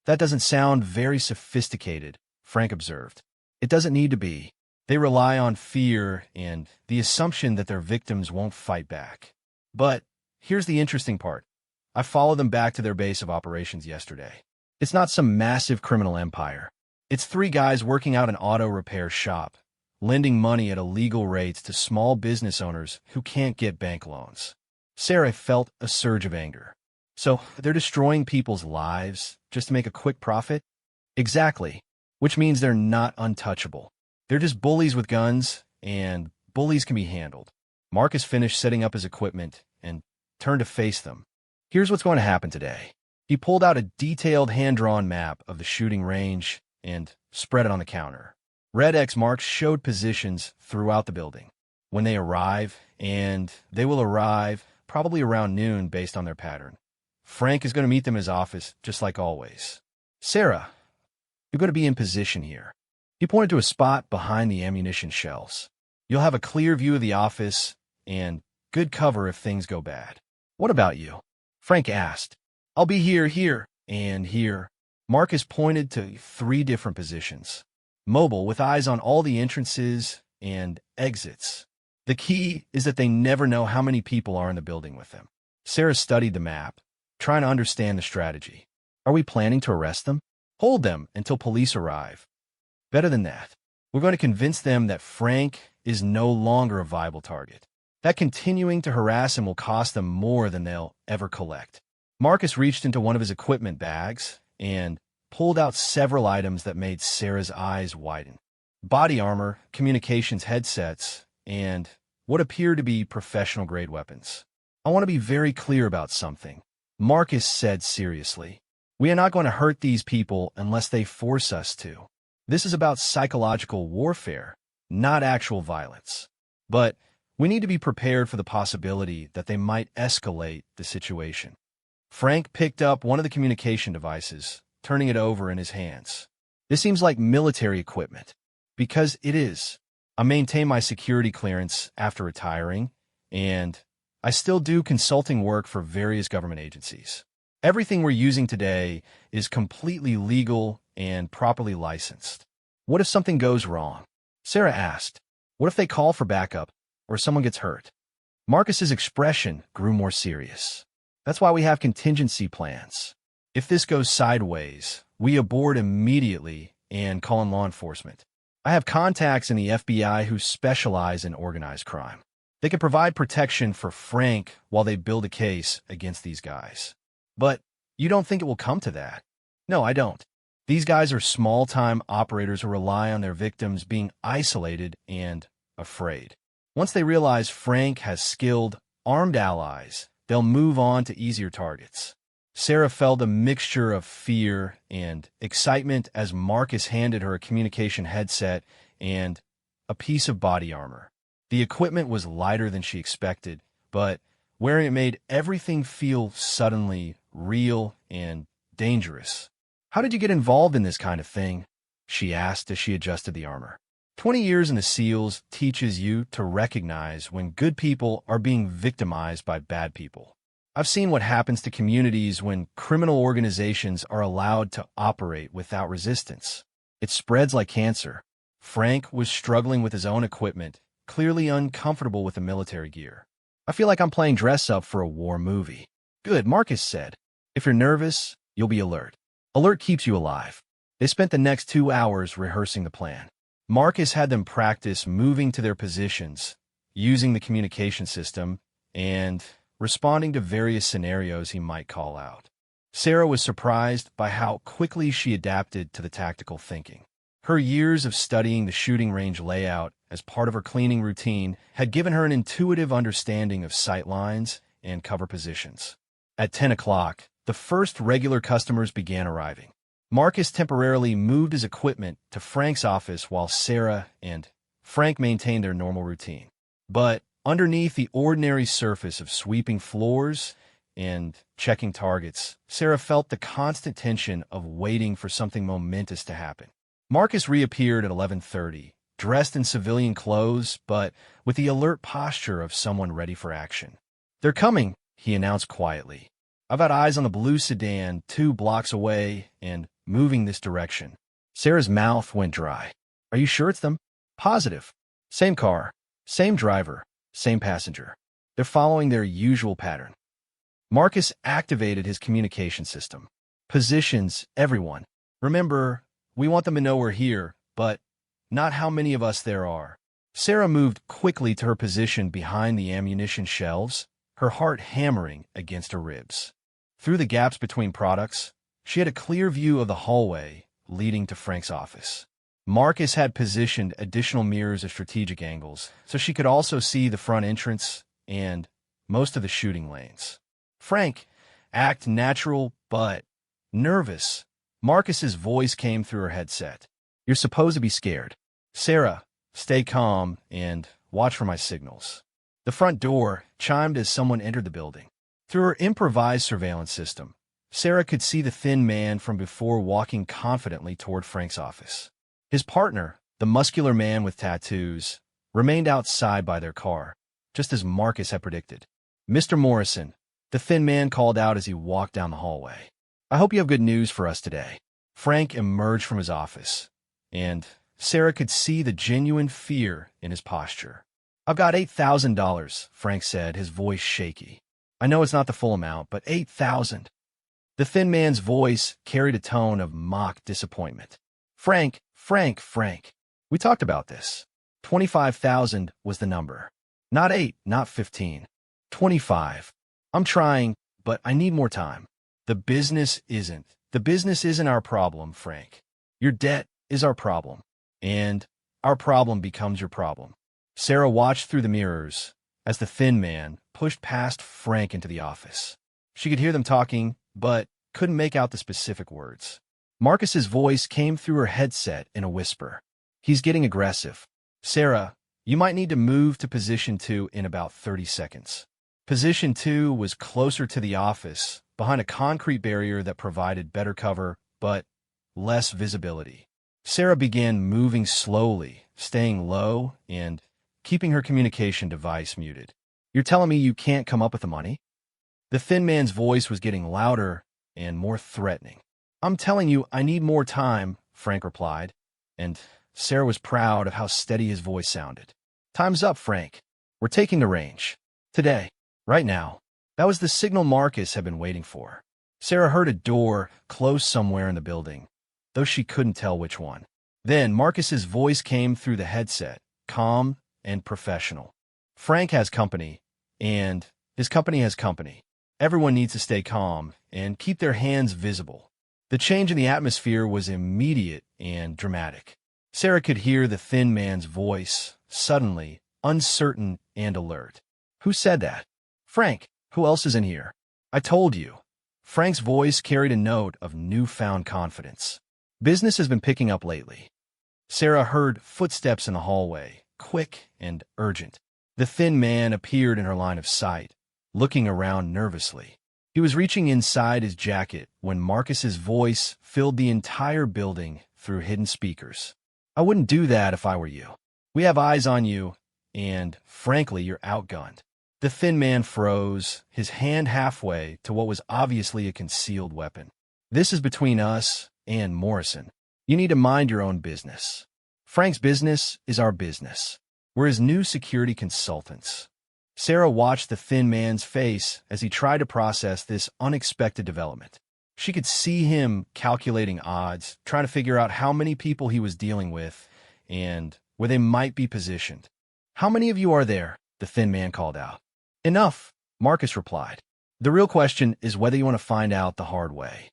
S1: "That doesn't sound very sophisticated," Frank observed. "It doesn't need to be. They rely on fear and the assumption that their victims won't fight back. But here's the interesting part. I followed them back to their base of operations yesterday. It's not some massive criminal empire. It's three guys working out an auto repair shop, lending money at illegal rates to small business owners who can't get bank loans." Sarah felt a surge of anger. "So they're destroying people's lives just to make a quick profit?" "Exactly, which means they're not untouchable. They're just bullies with guns, and bullies can be handled." Marcus finished setting up his equipment and turned to face them. "Here's what's going to happen today." He pulled out a detailed hand-drawn map of the shooting range and spread it on the counter. Red X marks showed positions throughout the building. When they arrive, and they will arrive probably around noon based on their pattern, Frank is going to meet them in his office, just like always. "Sarah, you're going to be in position here." He pointed to a spot behind the ammunition shelves. "You'll have a clear view of the office and good cover if things go bad." "What about you?" Frank asked. "I'll be here, and here." Marcus pointed to 3 different positions, mobile with eyes on all the entrances and exits. The key is that they never know how many people are in the building with them. Sarah studied the map, trying to understand the strategy. "Are we planning to arrest them?" "Hold them until police arrive." "Better than that. We're going to convince them that Frank is no longer a viable target. That continuing to harass him will cost them more than they'll ever collect." Marcus reached into one of his equipment bags and pulled out several items that made Sarah's eyes widen. Body armor, communications headsets, and what appeared to be professional-grade weapons. "I want to be very clear about something," Marcus said seriously. "We are not going to hurt these people unless they force us to. This is about psychological warfare, not actual violence. But we need to be prepared for the possibility that they might escalate the situation." Frank picked up one of the communication devices, turning it over in his hands. "This seems like military equipment." "Because it is. I maintain my security clearance after retiring, and I still do consulting work for various government agencies. Everything we're using today is completely legal and properly licensed. What if something goes wrong? Sarah asked. What if they call for backup or someone gets hurt? Marcus's expression grew more serious. That's why we have contingency plans. If this goes sideways, we abort immediately and call in law enforcement. I have contacts in the FBI who specialize in organized crime. They can provide protection for Frank while they build a case against these guys. But you don't think it will come to that? No, I don't. These guys are small-time operators who rely on their victims being isolated and afraid. Once they realize Frank has skilled, armed allies, they'll move on to easier targets. Sarah felt a mixture of fear and excitement as Marcus handed her a communication headset and a piece of body armor. The equipment was lighter than she expected, but wearing it made everything feel suddenly real and dangerous. How did you get involved in this kind of thing? She asked as she adjusted the armor. 20 years in the SEALs teaches you to recognize when good people are being victimized by bad people. I've seen what happens to communities when criminal organizations are allowed to operate without resistance. It spreads like cancer. Frank was struggling with his own equipment, clearly uncomfortable with the military gear. I feel like I'm playing dress-up for a war movie. Good, Marcus said. If you're nervous, you'll be alert. Alert keeps you alive. They spent the next 2 hours rehearsing the plan. Marcus had them practice moving to their positions, using the communication system, and responding to various scenarios he might call out. Sarah was surprised by how quickly she adapted to the tactical thinking. Her years of studying the shooting range layout as part of her cleaning routine had given her an intuitive understanding of sight lines and cover positions. At 10 o'clock, the first regular customers began arriving. Marcus temporarily moved his equipment to Frank's office while Sarah and Frank maintained their normal routine. But underneath the ordinary surface of sweeping floors and checking targets, Sarah felt the constant tension of waiting for something momentous to happen. Marcus reappeared at 11:30, dressed in civilian clothes, but with the alert posture of someone ready for action. "They're coming," he announced quietly. "I've got eyes on the blue sedan 2 blocks away and moving this direction." Sarah's mouth went dry. "Are you sure it's them?" "Positive. Same car, same driver, same passenger. They're following their usual pattern." Marcus activated his communication system. "Positions, everyone. Remember, we want them to know we're here, but not how many of us there are." Sarah moved quickly to her position behind the ammunition shelves, her heart hammering against her ribs. Through the gaps between products, she had a clear view of the hallway leading to Frank's office. Marcus had positioned additional mirrors at strategic angles, so she could also see the front entrance and most of the shooting lanes. "Frank, act natural but nervous." Marcus's voice came through her headset. "You're supposed to be scared. Sarah, stay calm and watch for my signals." The front door chimed as someone entered the building. Through her improvised surveillance system, Sarah could see the thin man from before walking confidently toward Frank's office. His partner, the muscular man with tattoos, remained outside by their car, just as Marcus had predicted. "Mr. Morrison," the thin man called out as he walked down the hallway. "I hope you have good news for us today." Frank emerged from his office, and Sarah could see the genuine fear in his posture. "I've got $8,000, Frank said, his voice shaky. "I know it's not the full amount, but $8,000. The thin man's voice carried a tone of mock disappointment. Frank. We talked about this. 25,000 was the number. Not 8, not 15. 25. I'm trying, but I need more time." The business isn't our problem, Frank. Your debt is our problem, and our problem becomes your problem. Sarah watched through the mirrors as the thin man pushed past Frank into the office. She could hear them talking, but couldn't make out the specific words. Marcus's voice came through her headset in a whisper. "He's getting aggressive. Sarah, you might need to move to position 2 in about 30 seconds. Position 2 was closer to the office, behind a concrete barrier that provided better cover, but less visibility. Sarah began moving slowly, staying low, and keeping her communication device muted. "You're telling me you can't come up with the money?" The thin man's voice was getting louder and more threatening. I'm telling you, I need more time, Frank replied, and Sarah was proud of how steady his voice sounded. Time's up, Frank. We're taking the range. Today. Right now. That was the signal Marcus had been waiting for. Sarah heard a door close somewhere in the building, though she couldn't tell which one. Then Marcus's voice came through the headset, calm and professional. Frank has company, and his company has company. Everyone needs to stay calm and keep their hands visible. The change in the atmosphere was immediate and dramatic. Sarah could hear the thin man's voice, suddenly, uncertain and alert. Who said that? Frank. Who else is in here? I told you. Frank's voice carried a note of newfound confidence. Business has been picking up lately. Sarah heard footsteps in the hallway, quick and urgent. The thin man appeared in her line of sight, looking around nervously. He was reaching inside his jacket when Marcus's voice filled the entire building through hidden speakers. I wouldn't do that if I were you. We have eyes on you, and, frankly, you're outgunned. The thin man froze, his hand halfway to what was obviously a concealed weapon. This is between us and Morrison. You need to mind your own business. Frank's business is our business. We're his new security consultants. Sarah watched the thin man's face as he tried to process this unexpected development. She could see him calculating odds, trying to figure out how many people he was dealing with and where they might be positioned. How many of you are there? The thin man called out. Enough, Marcus replied. The real question is whether you want to find out the hard way.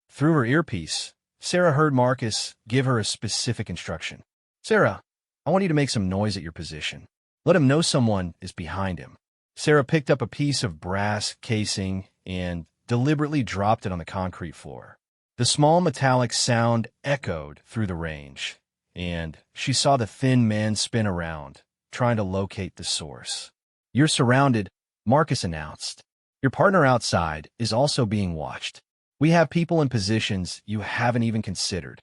S1: Through her earpiece, Sarah heard Marcus give her a specific instruction. Sarah, I want you to make some noise at your position. Let him know someone is behind him. Sarah picked up a piece of brass casing and deliberately dropped it on the concrete floor. The small metallic sound echoed through the range, and she saw the thin man spin around, trying to locate the source. You're surrounded, Marcus announced. Your partner outside is also being watched. We have people in positions you haven't even considered.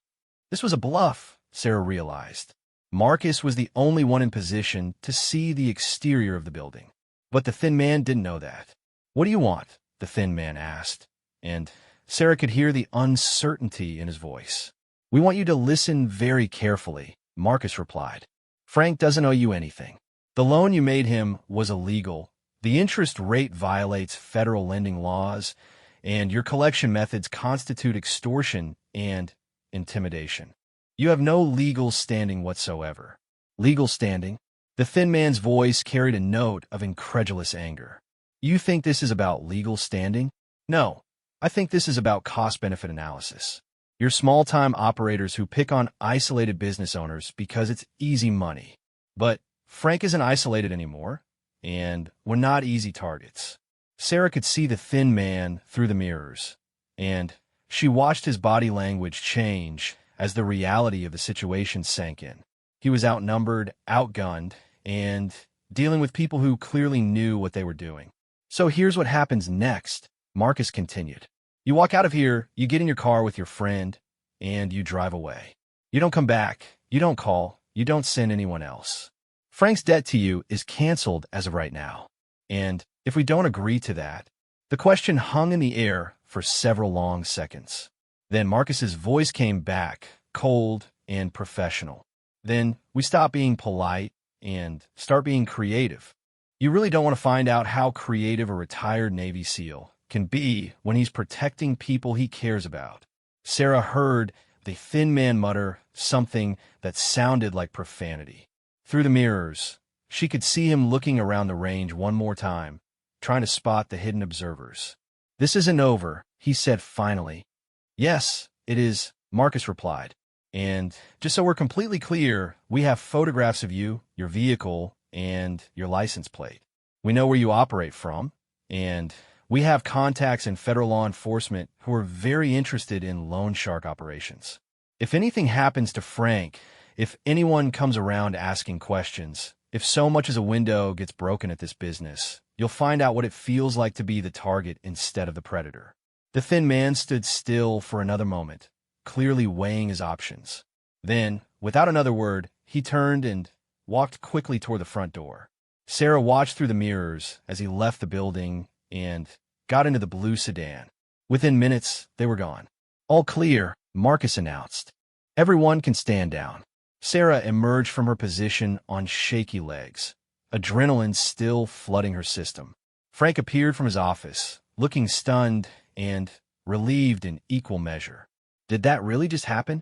S1: This was a bluff, Sarah realized. Marcus was the only one in position to see the exterior of the building. But the thin man didn't know that. What do you want? The thin man asked, and Sarah could hear the uncertainty in his voice. We want you to listen very carefully, Marcus replied. Frank doesn't owe you anything. The loan you made him was illegal. The interest rate violates federal lending laws, and your collection methods constitute extortion and intimidation. You have no legal standing whatsoever. Legal standing? The thin man's voice carried a note of incredulous anger. You think this is about legal standing? No, I think this is about cost-benefit analysis. You're small-time operators who pick on isolated business owners because it's easy money. But Frank isn't isolated anymore, and we're not easy targets. Sarah could see the thin man through the mirrors, and she watched his body language change as the reality of the situation sank in. He was outnumbered, outgunned, and dealing with people who clearly knew what they were doing. So here's what happens next, Marcus continued. You walk out of here, you get in your car with your friend, and you drive away. You don't come back, you don't call, you don't send anyone else. Frank's debt to you is canceled as of right now. And if we don't agree to that, the question hung in the air for several long seconds. Then Marcus's voice came back, cold and professional. Then we stop being polite and start being creative. You really don't want to find out how creative a retired Navy SEAL can be when he's protecting people he cares about. Sarah heard the thin man mutter something that sounded like profanity. Through the mirrors, she could see him looking around the range one more time, trying to spot the hidden observers. This isn't over, he said finally. Yes, it is, Marcus replied. And just so we're completely clear, we have photographs of you, your vehicle, and your license plate. We know where you operate from, and we have contacts in federal law enforcement who are very interested in loan shark operations. If anything happens to Frank, if anyone comes around asking questions, if so much as a window gets broken at this business, you'll find out what it feels like to be the target instead of the predator. The thin man stood still for another moment, clearly weighing his options. Then, without another word, he turned and walked quickly toward the front door. Sarah watched through the mirrors as he left the building and got into the blue sedan. Within minutes, they were gone. All clear, Marcus announced. Everyone can stand down. Sarah emerged from her position on shaky legs, adrenaline still flooding her system. Frank appeared from his office, looking stunned and relieved in equal measure. Did that really just happen?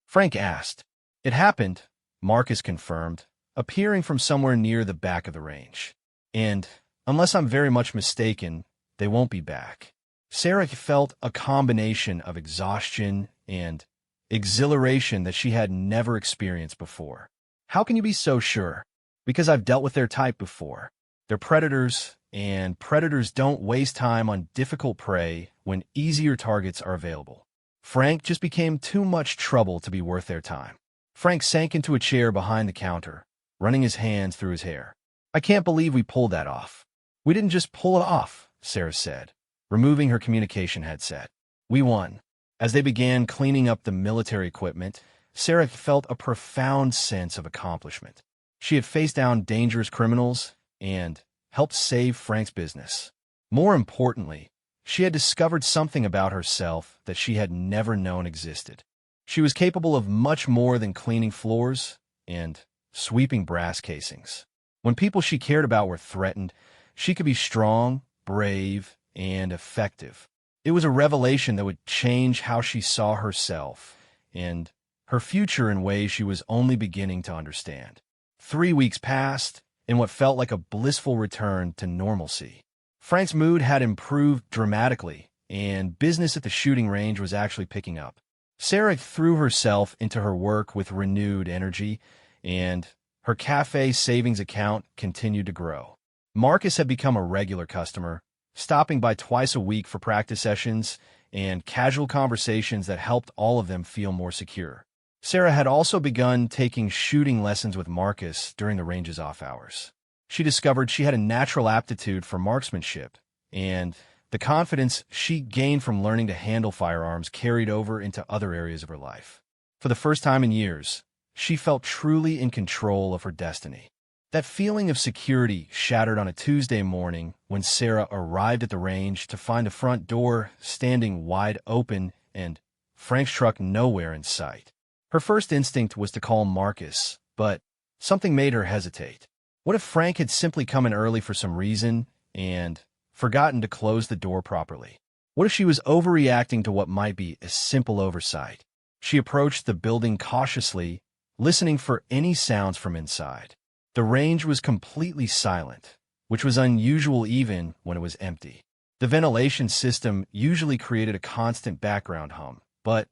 S1: Frank asked. It happened, Marcus confirmed, appearing from somewhere near the back of the range. And, unless I'm very much mistaken, they won't be back. Sarah felt a combination of exhaustion and exhilaration that she had never experienced before. How can you be so sure? Because I've dealt with their type before. They're predators, and predators don't waste time on difficult prey when easier targets are available. Frank just became too much trouble to be worth their time. Frank sank into a chair behind the counter, running his hands through his hair. I can't believe we pulled that off. We didn't just pull it off, Sarah said, removing her communication headset. We won. As they began cleaning up the military equipment, Sarah felt a profound sense of accomplishment. She had faced down dangerous criminals and helped save Frank's business. More importantly, she had discovered something about herself that she had never known existed. She was capable of much more than cleaning floors and sweeping brass casings. When people she cared about were threatened, she could be strong, brave, and effective. It was a revelation that would change how she saw herself and her future in ways she was only beginning to understand. 3 weeks passed in what felt like a blissful return to normalcy. Frank's mood had improved dramatically, and business at the shooting range was actually picking up. Sarah threw herself into her work with renewed energy, and her cafe savings account continued to grow. Marcus had become a regular customer, stopping by twice a week for practice sessions and casual conversations that helped all of them feel more secure. Sarah had also begun taking shooting lessons with Marcus during the range's off hours. She discovered she had a natural aptitude for marksmanship, and the confidence she gained from learning to handle firearms carried over into other areas of her life. For the first time in years, she felt truly in control of her destiny. That feeling of security shattered on a Tuesday morning when Sarah arrived at the range to find the front door standing wide open and Frank's truck nowhere in sight. Her first instinct was to call Marcus, but something made her hesitate. What if Frank had simply come in early for some reason and forgotten to close the door properly? What if she was overreacting to what might be a simple oversight? She approached the building cautiously, listening for any sounds from inside. The range was completely silent, which was unusual even when it was empty. The ventilation system usually created a constant background hum, but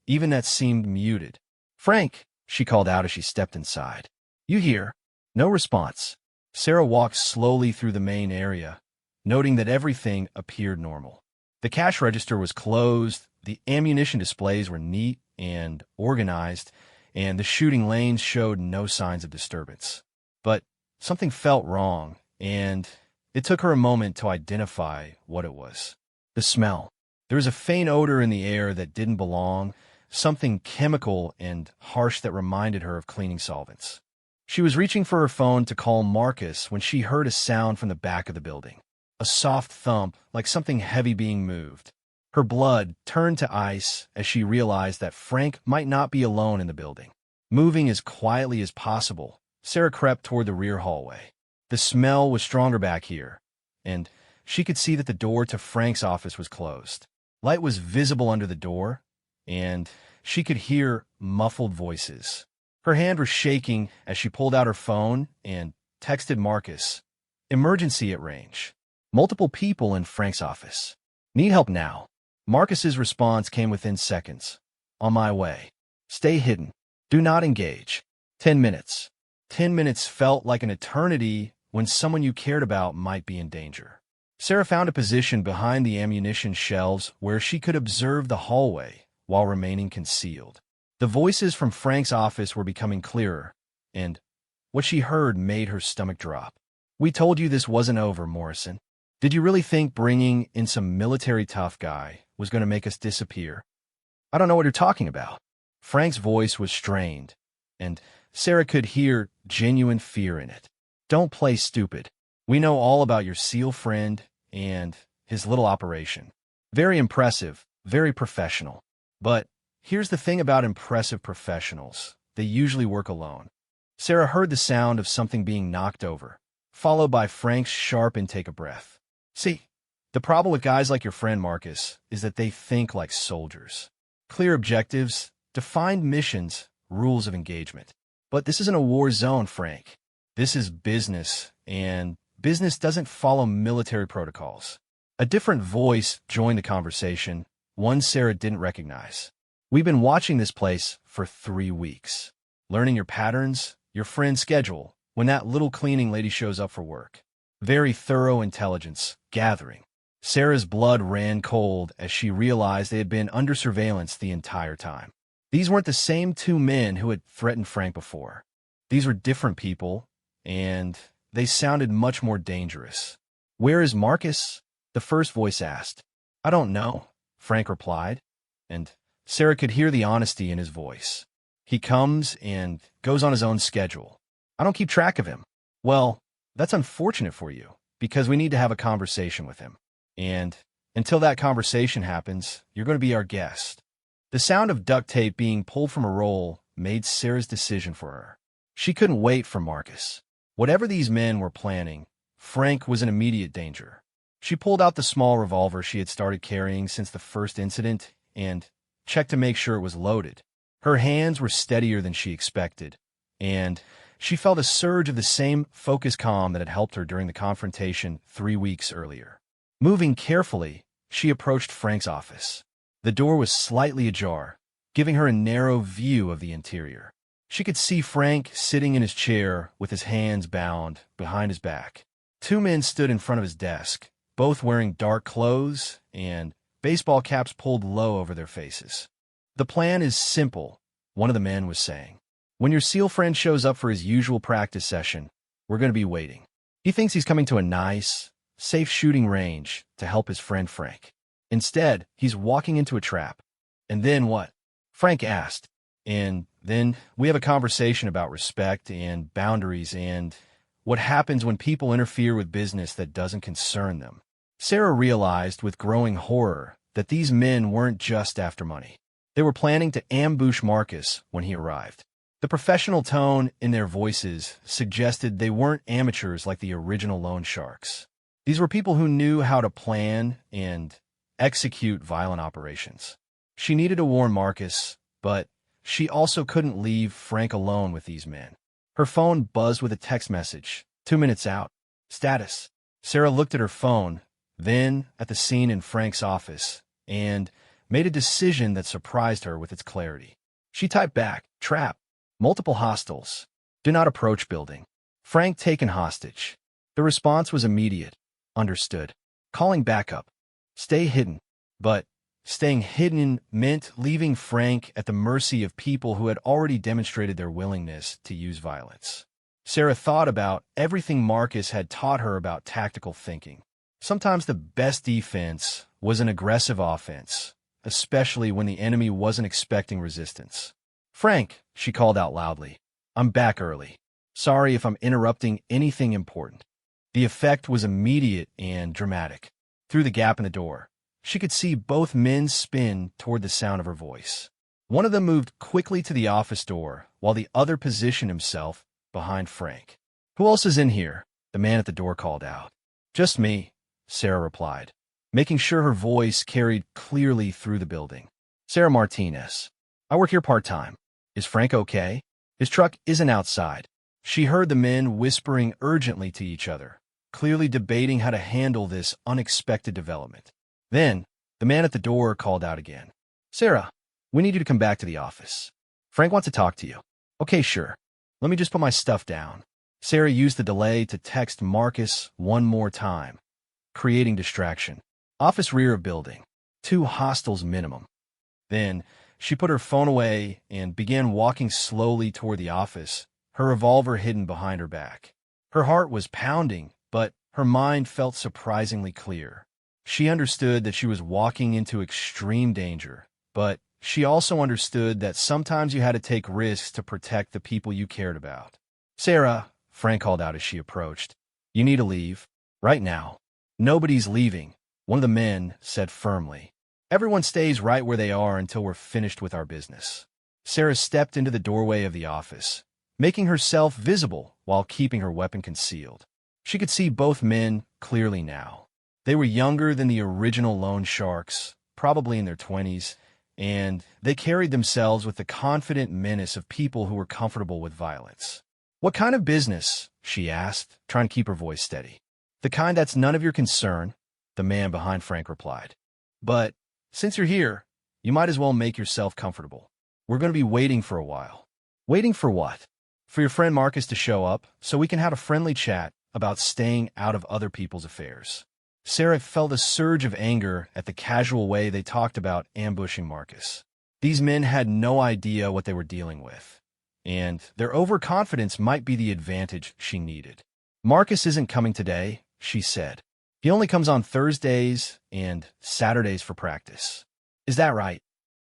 S1: even that seemed muted. "Frank," she called out as she stepped inside. "You here?" No response. Sarah walked slowly through the main area, noting that everything appeared normal. The cash register was closed, the ammunition displays were neat and organized, and the shooting lanes showed no signs of disturbance. But something felt wrong, and it took her a moment to identify what it was. The smell. There was a faint odor in the air that didn't belong, something chemical and harsh that reminded her of cleaning solvents. She was reaching for her phone to call Marcus when she heard a sound from the back of the building. A soft thump, like something heavy being moved. Her blood turned to ice as she realized that Frank might not be alone in the building. Moving as quietly as possible, Sarah crept toward the rear hallway. The smell was stronger back here, and she could see that the door to Frank's office was closed. Light was visible under the door, and she could hear muffled voices. Her hand was shaking as she pulled out her phone and texted Marcus. "Emergency at range. Multiple people in Frank's office. Need help now." Marcus's response came within seconds. "On my way. Stay hidden. Do not engage. 10 minutes. 10 minutes felt like an eternity when someone you cared about might be in danger. Sarah found a position behind the ammunition shelves where she could observe the hallway while remaining concealed. The voices from Frank's office were becoming clearer, and what she heard made her stomach drop. "We told you this wasn't over, Morrison. Did you really think bringing in some military tough guy was going to make us disappear? I don't know what you're talking about." Frank's voice was strained, and Sarah could hear genuine fear in it. "Don't play stupid. We know all about your SEAL friend and his little operation. Very impressive, very professional. But here's the thing about impressive professionals. They usually work alone. Sarah heard the sound of something being knocked over, followed by Frank's sharp intake of breath. See, the problem with guys like your friend Marcus is that they think like soldiers. Clear objectives, defined missions, rules of engagement. But this isn't a war zone, Frank. This is business, and business doesn't follow military protocols. A different voice joined the conversation, one Sarah didn't recognize. We've been watching this place for 3 weeks, learning your patterns, your friend's schedule, when that little cleaning lady shows up for work. Very thorough intelligence gathering. Sarah's blood ran cold as she realized they had been under surveillance the entire time. These weren't the same 2 men who had threatened Frank before. These were different people, and they sounded much more dangerous. "Where is Marcus?" the first voice asked. "I don't know," Frank replied, and Sarah could hear the honesty in his voice. "He comes and goes on his own schedule. I don't keep track of him." "Well, that's unfortunate for you, because we need to have a conversation with him. And until that conversation happens, you're going to be our guest." The sound of duct tape being pulled from a roll made Sarah's decision for her. She couldn't wait for Marcus. Whatever these men were planning, Frank was in immediate danger. She pulled out the small revolver she had started carrying since the first incident and checked to make sure it was loaded. Her hands were steadier than she expected, and she felt a surge of the same focused calm that had helped her during the confrontation 3 weeks earlier. Moving carefully, she approached Frank's office. The door was slightly ajar, giving her a narrow view of the interior. She could see Frank sitting in his chair with his hands bound behind his back. 2 men stood in front of his desk, both wearing dark clothes and baseball caps pulled low over their faces. "The plan is simple," one of the men was saying. "When your SEAL friend shows up for his usual practice session, we're going to be waiting. He thinks he's coming to a nice, safe shooting range to help his friend Frank. Instead, he's walking into a trap." "And then what?" Frank asked. "And then we have a conversation about respect and boundaries and what happens when people interfere with business that doesn't concern them." Sarah realized with growing horror that these men weren't just after money. They were planning to ambush Marcus when he arrived. The professional tone in their voices suggested they weren't amateurs like the original loan sharks. These were people who knew how to plan and execute violent operations. She needed to warn Marcus, but she also couldn't leave Frank alone with these men. Her phone buzzed with a text message. 2 minutes out. Status. Sarah looked at her phone, then at the scene in Frank's office, and made a decision that surprised her with its clarity. She typed back, "Trap. Multiple hostiles. Do not approach building. Frank taken hostage." The response was immediate. "Understood. Calling backup. Stay hidden." But staying hidden meant leaving Frank at the mercy of people who had already demonstrated their willingness to use violence. Sarah thought about everything Marcus had taught her about tactical thinking. Sometimes the best defense was an aggressive offense, especially when the enemy wasn't expecting resistance. "Frank," she called out loudly, "I'm back early. Sorry if I'm interrupting anything important." The effect was immediate and dramatic. Through the gap in the door, she could see both men spin toward the sound of her voice. One of them moved quickly to the office door, while the other positioned himself behind Frank. "Who else is in here?" the man at the door called out. "Just me," Sarah replied, making sure her voice carried clearly through the building. "Sarah Martinez. I work here part-time. Is Frank okay? His truck isn't outside." She heard the men whispering urgently to each other, clearly debating how to handle this unexpected development. Then, the man at the door called out again. "Sarah, we need you to come back to the office. Frank wants to talk to you." "Okay, sure. Let me just put my stuff down." Sarah used the delay to text Marcus one more time, creating distraction. "Office rear of building. 2 hostiles minimum." Then, she put her phone away and began walking slowly toward the office, her revolver hidden behind her back. Her heart was pounding, but her mind felt surprisingly clear. She understood that she was walking into extreme danger, but she also understood that sometimes you had to take risks to protect the people you cared about. "Sarah," Frank called out as she approached, "you need to leave. Right now." "Nobody's leaving," one of the men said firmly. Everyone stays right where they are until we're finished with our business. Sarah stepped into the doorway of the office, making herself visible while keeping her weapon concealed. She could see both men clearly now. They were younger than the original loan sharks, probably in their 20s, and they carried themselves with the confident menace of people who were comfortable with violence. "What kind of business?" she asked, trying to keep her voice steady. "The kind that's none of your concern," the man behind Frank replied. "But since you're here, you might as well make yourself comfortable. We're going to be waiting for a while." "Waiting for what?" "For your friend Marcus to show up, so we can have a friendly chat about staying out of other people's affairs." Sarah felt a surge of anger at the casual way they talked about ambushing Marcus. These men had no idea what they were dealing with, and their overconfidence might be the advantage she needed. "Marcus isn't coming today," she said. "He only comes on Thursdays and Saturdays for practice." "Is that right?"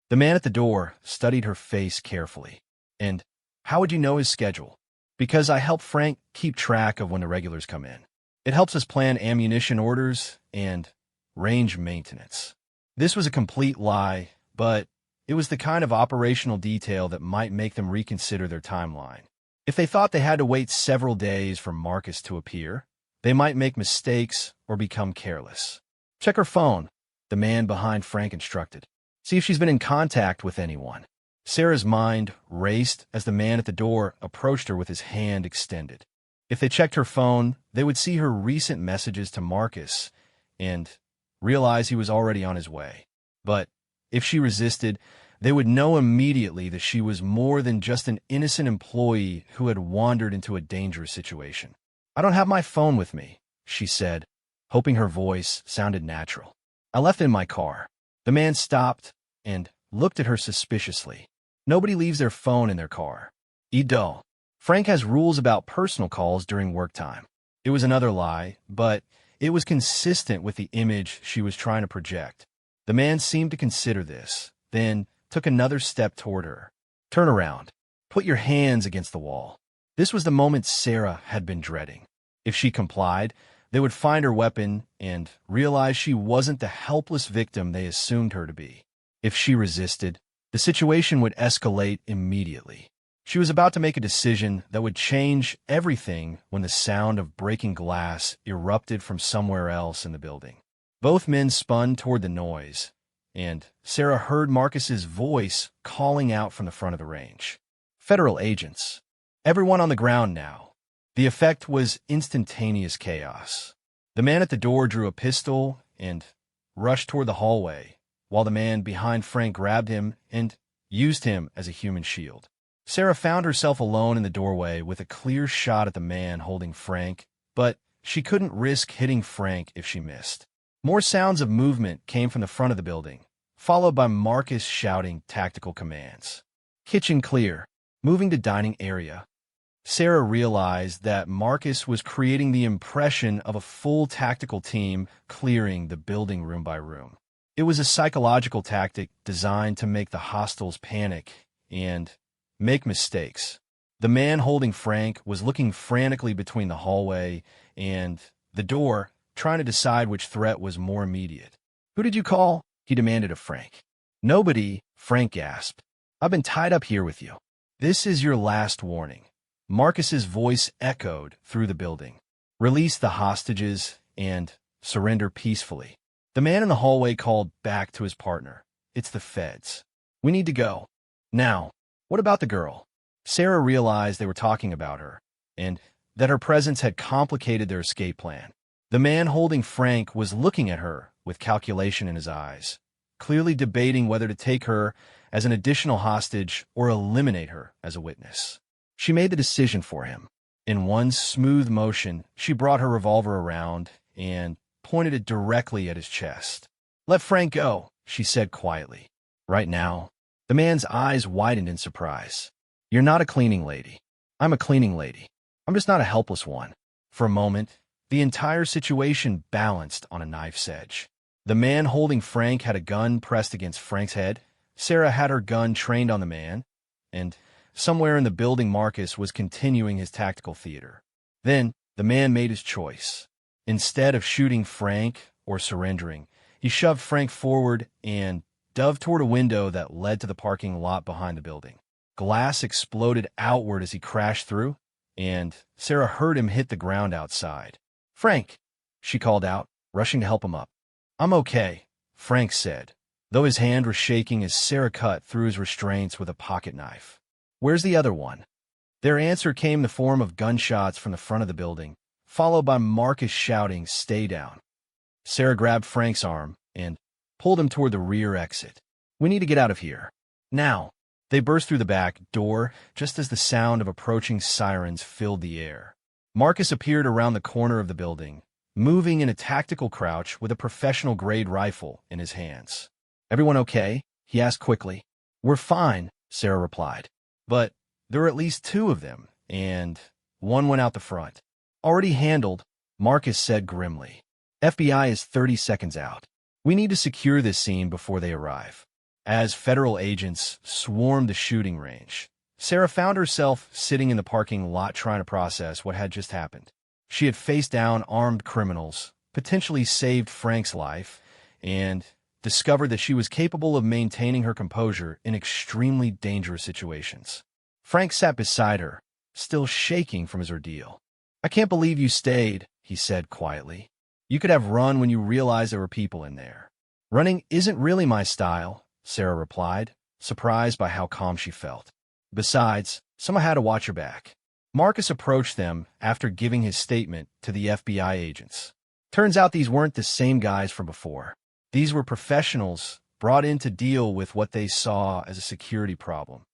S1: The man at the door studied her face carefully. "And how would you know his schedule?" "Because I help Frank keep track of when the regulars come in. It helps us plan ammunition orders and range maintenance." This was a complete lie, but it was the kind of operational detail that might make them reconsider their timeline. If they thought they had to wait several days for Marcus to appear, they might make mistakes or become careless. "Check her phone," the man behind Frank instructed. "See if she's been in contact with anyone." Sarah's mind raced as the man at the door approached her with his hand extended. If they checked her phone, they would see her recent messages to Marcus and realize he was already on his way. But if she resisted, they would know immediately that she was more than just an innocent employee who had wandered into a dangerous situation. "I don't have my phone with me," she said, hoping her voice sounded natural. "I left it in my car." The man stopped and looked at her suspiciously. "Nobody leaves their phone in their car." "Ido. Frank has rules about personal calls during work time." It was another lie, but it was consistent with the image she was trying to project. The man seemed to consider this, then took another step toward her. "Turn around. Put your hands against the wall." This was the moment Sarah had been dreading. If she complied, they would find her weapon and realize she wasn't the helpless victim they assumed her to be. If she resisted, the situation would escalate immediately. She was about to make a decision that would change everything when the sound of breaking glass erupted from somewhere else in the building. Both men spun toward the noise, and Sarah heard Marcus's voice calling out from the front of the range. "Federal agents. Everyone on the ground now." The effect was instantaneous chaos. The man at the door drew a pistol and rushed toward the hallway, while the man behind Frank grabbed him and used him as a human shield. Sarah found herself alone in the doorway with a clear shot at the man holding Frank, but she couldn't risk hitting Frank if she missed. More sounds of movement came from the front of the building, followed by Marcus shouting tactical commands. "Kitchen clear. Moving to dining area." Sarah realized that Marcus was creating the impression of a full tactical team clearing the building room by room. It was a psychological tactic designed to make the hostiles panic and make mistakes. The man holding Frank was looking frantically between the hallway and the door, trying to decide which threat was more immediate. "Who did you call?" he demanded of Frank. "Nobody," Frank gasped. "I've been tied up here with you." "This is your last warning." Marcus's voice echoed through the building. "Release the hostages and surrender peacefully." The man in the hallway called back to his partner. "It's the feds. We need to go. Now." "What about the girl?" Sarah realized they were talking about her, and that her presence had complicated their escape plan. The man holding Frank was looking at her with calculation in his eyes, clearly debating whether to take her as an additional hostage or eliminate her as a witness. She made the decision for him. In one smooth motion, she brought her revolver around and pointed it directly at his chest. "Let Frank go," she said quietly. "Right now." The man's eyes widened in surprise. "You're not a cleaning lady. I'm a cleaning lady. I'm just not a helpless one." For a moment, the entire situation balanced on a knife's edge. The man holding Frank had a gun pressed against Frank's head. Sarah had her gun trained on the man, and somewhere in the building Marcus was continuing his tactical theater. Then the man made his choice. Instead of shooting Frank or surrendering, He shoved Frank forward and dove toward a window that led to the parking lot behind the building. Glass exploded outward as he crashed through, and Sarah heard him hit the ground outside. "Frank," she called out, rushing to help him up. "I'm okay," Frank said, though his hand was shaking as Sarah cut through his restraints with a pocket knife. "Where's the other one?" Their answer came in the form of gunshots from the front of the building, followed by Marcus shouting, "Stay down." Sarah grabbed Frank's arm and pulled him toward the rear exit. "We need to get out of here. Now." They burst through the back door just as the sound of approaching sirens filled the air. Marcus appeared around the corner of the building, moving in a tactical crouch with a professional-grade rifle in his hands. "Everyone okay?" he asked quickly. "We're fine," Sarah replied. "But there are at least two of them, and one went out the front." "Already handled," Marcus said grimly. "FBI is 30 seconds out. We need to secure this scene before they arrive." As federal agents swarmed the shooting range, Sarah found herself sitting in the parking lot trying to process what had just happened. She had faced down armed criminals, potentially saved Frank's life, and discovered that she was capable of maintaining her composure in extremely dangerous situations. Frank sat beside her, still shaking from his ordeal. "I can't believe you stayed," he said quietly. "You could have run when you realized there were people in there." "Running isn't really my style," Sarah replied, surprised by how calm she felt. "Besides, someone had to watch your back." Marcus approached them after giving his statement to the FBI agents. Turns out these weren't the same guys from before. These were professionals brought in to deal with what they saw as a security problem.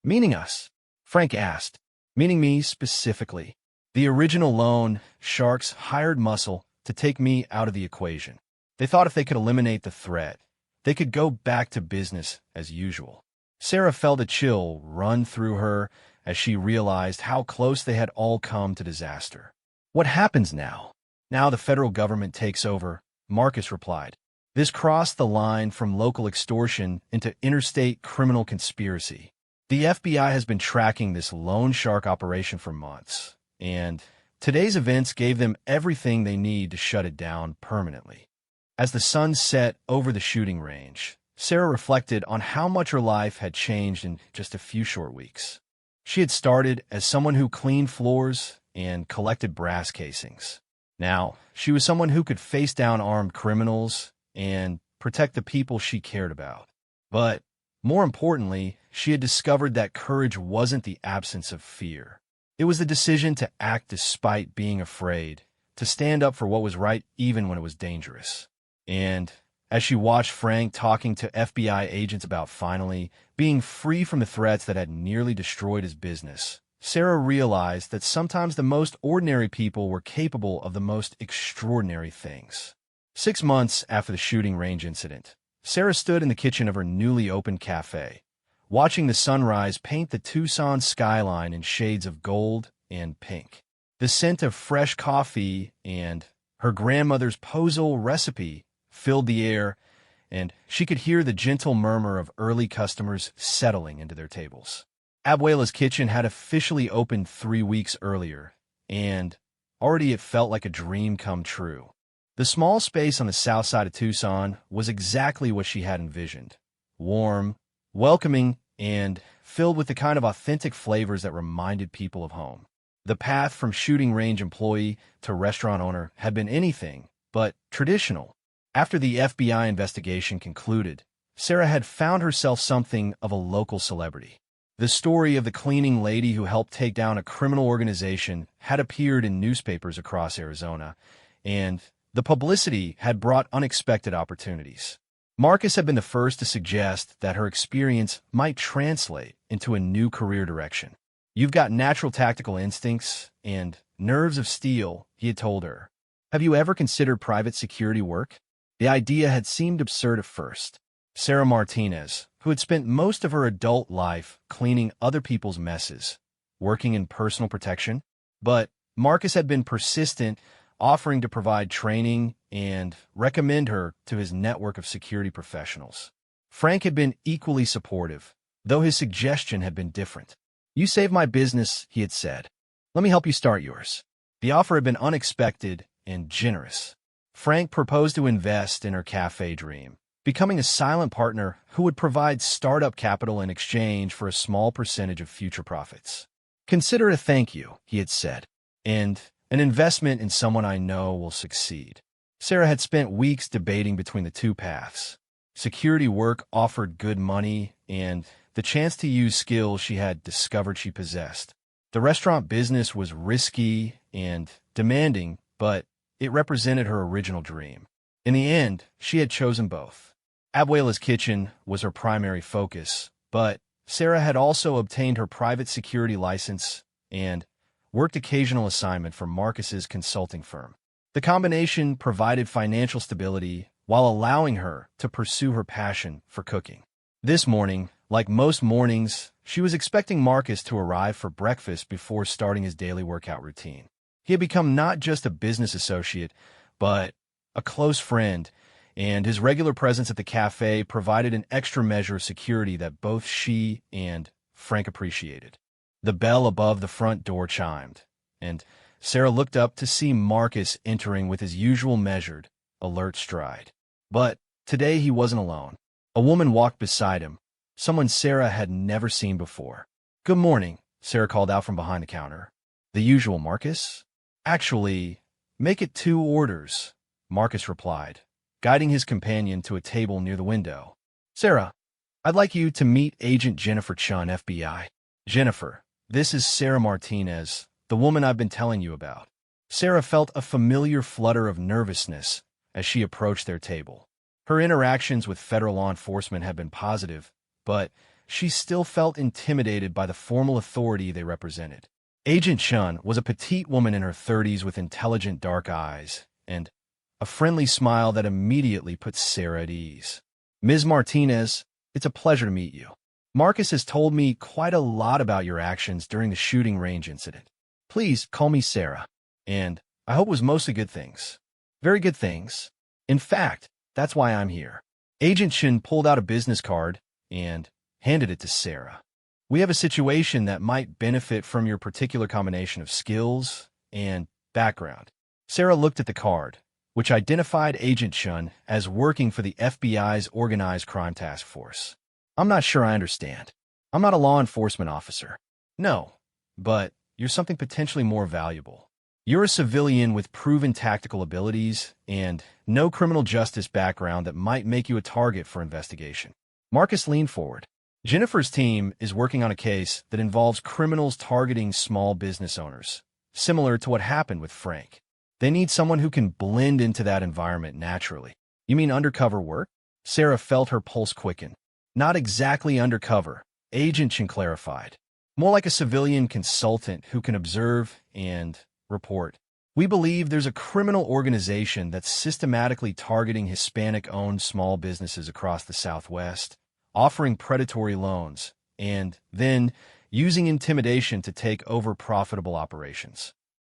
S1: "Meaning us?" Frank asked. "Meaning me specifically. The original loan sharks hired muscle to take me out of the equation. They thought if they could eliminate the threat, they could go back to business as usual." Sarah felt a chill run through her as she realized how close they had all come to disaster. "What happens now?" "Now the federal government takes over," Marcus replied. "This crossed the line from local extortion into interstate criminal conspiracy. The FBI has been tracking this loan shark operation for months, and today's events gave them everything they need to shut it down permanently." As the sun set over the shooting range, Sarah reflected on how much her life had changed in just a few short weeks. She had started as someone who cleaned floors and collected brass casings. Now, she was someone who could face down armed criminals and protect the people she cared about. But, more importantly, she had discovered that courage wasn't the absence of fear. It was the decision to act despite being afraid, to stand up for what was right even when it was dangerous. And as she watched Frank talking to FBI agents about finally being free from the threats that had nearly destroyed his business, Sarah realized that sometimes the most ordinary people were capable of the most extraordinary things. 6 months after the shooting range incident, Sarah stood in the kitchen of her newly opened cafe, watching the sunrise paint the Tucson skyline in shades of gold and pink. The scent of fresh coffee and her grandmother's pozole recipe filled the air, and she could hear the gentle murmur of early customers settling into their tables. Abuela's kitchen had officially opened 3 weeks earlier, and already it felt like a dream come true. The small space on the south side of Tucson was exactly what she had envisioned: warm, welcoming, and filled with the kind of authentic flavors that reminded people of home. The path from shooting range employee to restaurant owner had been anything but traditional. After the FBI investigation concluded, Sarah had found herself something of a local celebrity. The story of the cleaning lady who helped take down a criminal organization had appeared in newspapers across Arizona, and the publicity had brought unexpected opportunities. Marcus had been the first to suggest that her experience might translate into a new career direction. "You've got natural tactical instincts and nerves of steel," he had told her. "Have you ever considered private security work?" The idea had seemed absurd at first. Sarah Martinez, who had spent most of her adult life cleaning other people's messes, working in personal protection, but Marcus had been persistent, offering to provide training and recommend her to his network of security professionals. Frank had been equally supportive, though his suggestion had been different. "You saved my business," he had said. "Let me help you start yours." The offer had been unexpected and generous. Frank proposed to invest in her cafe dream, becoming a silent partner who would provide startup capital in exchange for a small percentage of future profits. Consider it a thank you, he had said, and an investment in someone I know will succeed. Sarah had spent weeks debating between the two paths. Security work offered good money and the chance to use skills she had discovered she possessed. The restaurant business was risky and demanding, but it represented her original dream. In the end, she had chosen both. Abuela's kitchen was her primary focus, but Sarah had also obtained her private security license and worked occasional assignment for Marcus's consulting firm. The combination provided financial stability while allowing her to pursue her passion for cooking. This morning, like most mornings, she was expecting Marcus to arrive for breakfast before starting his daily workout routine. He had become not just a business associate, but a close friend, and his regular presence at the cafe provided an extra measure of security that both she and Frank appreciated. The bell above the front door chimed, and Sarah looked up to see Marcus entering with his usual measured, alert stride. But today he wasn't alone. A woman walked beside him, someone Sarah had never seen before. "Good morning," Sarah called out from behind the counter. "The usual Marcus?" "Actually, make it 2 orders," Marcus replied, guiding his companion to a table near the window. "Sarah, I'd like you to meet Agent Jennifer Chun, FBI. Jennifer, this is Sarah Martinez, the woman I've been telling you about." Sarah felt a familiar flutter of nervousness as she approached their table. Her interactions with federal law enforcement had been positive, but she still felt intimidated by the formal authority they represented. Agent Chun was a petite woman in her 30s with intelligent dark eyes and a friendly smile that immediately put Sarah at ease. "Ms. Martinez, it's a pleasure to meet you. Marcus has told me quite a lot about your actions during the shooting range incident. Please call me Sarah, and I hope it was mostly good things. Very good things. In fact, that's why I'm here." Agent Chun pulled out a business card and handed it to Sarah. "We have a situation that might benefit from your particular combination of skills and background." Sarah looked at the card, which identified Agent Chun as working for the FBI's Organized Crime Task Force. "I'm not sure I understand. I'm not a law enforcement officer." "No, but you're something potentially more valuable. You're a civilian with proven tactical abilities and no criminal justice background that might make you a target for investigation." Marcus leaned forward. "Jennifer's team is working on a case that involves criminals targeting small business owners, similar to what happened with Frank. They need someone who can blend into that environment naturally." "You mean undercover work?" Sarah felt her pulse quicken. "Not exactly undercover," Agent Chin clarified. "More like a civilian consultant who can observe and report. We believe there's a criminal organization that's systematically targeting Hispanic-owned small businesses across the Southwest, offering predatory loans, and then using intimidation to take over profitable operations."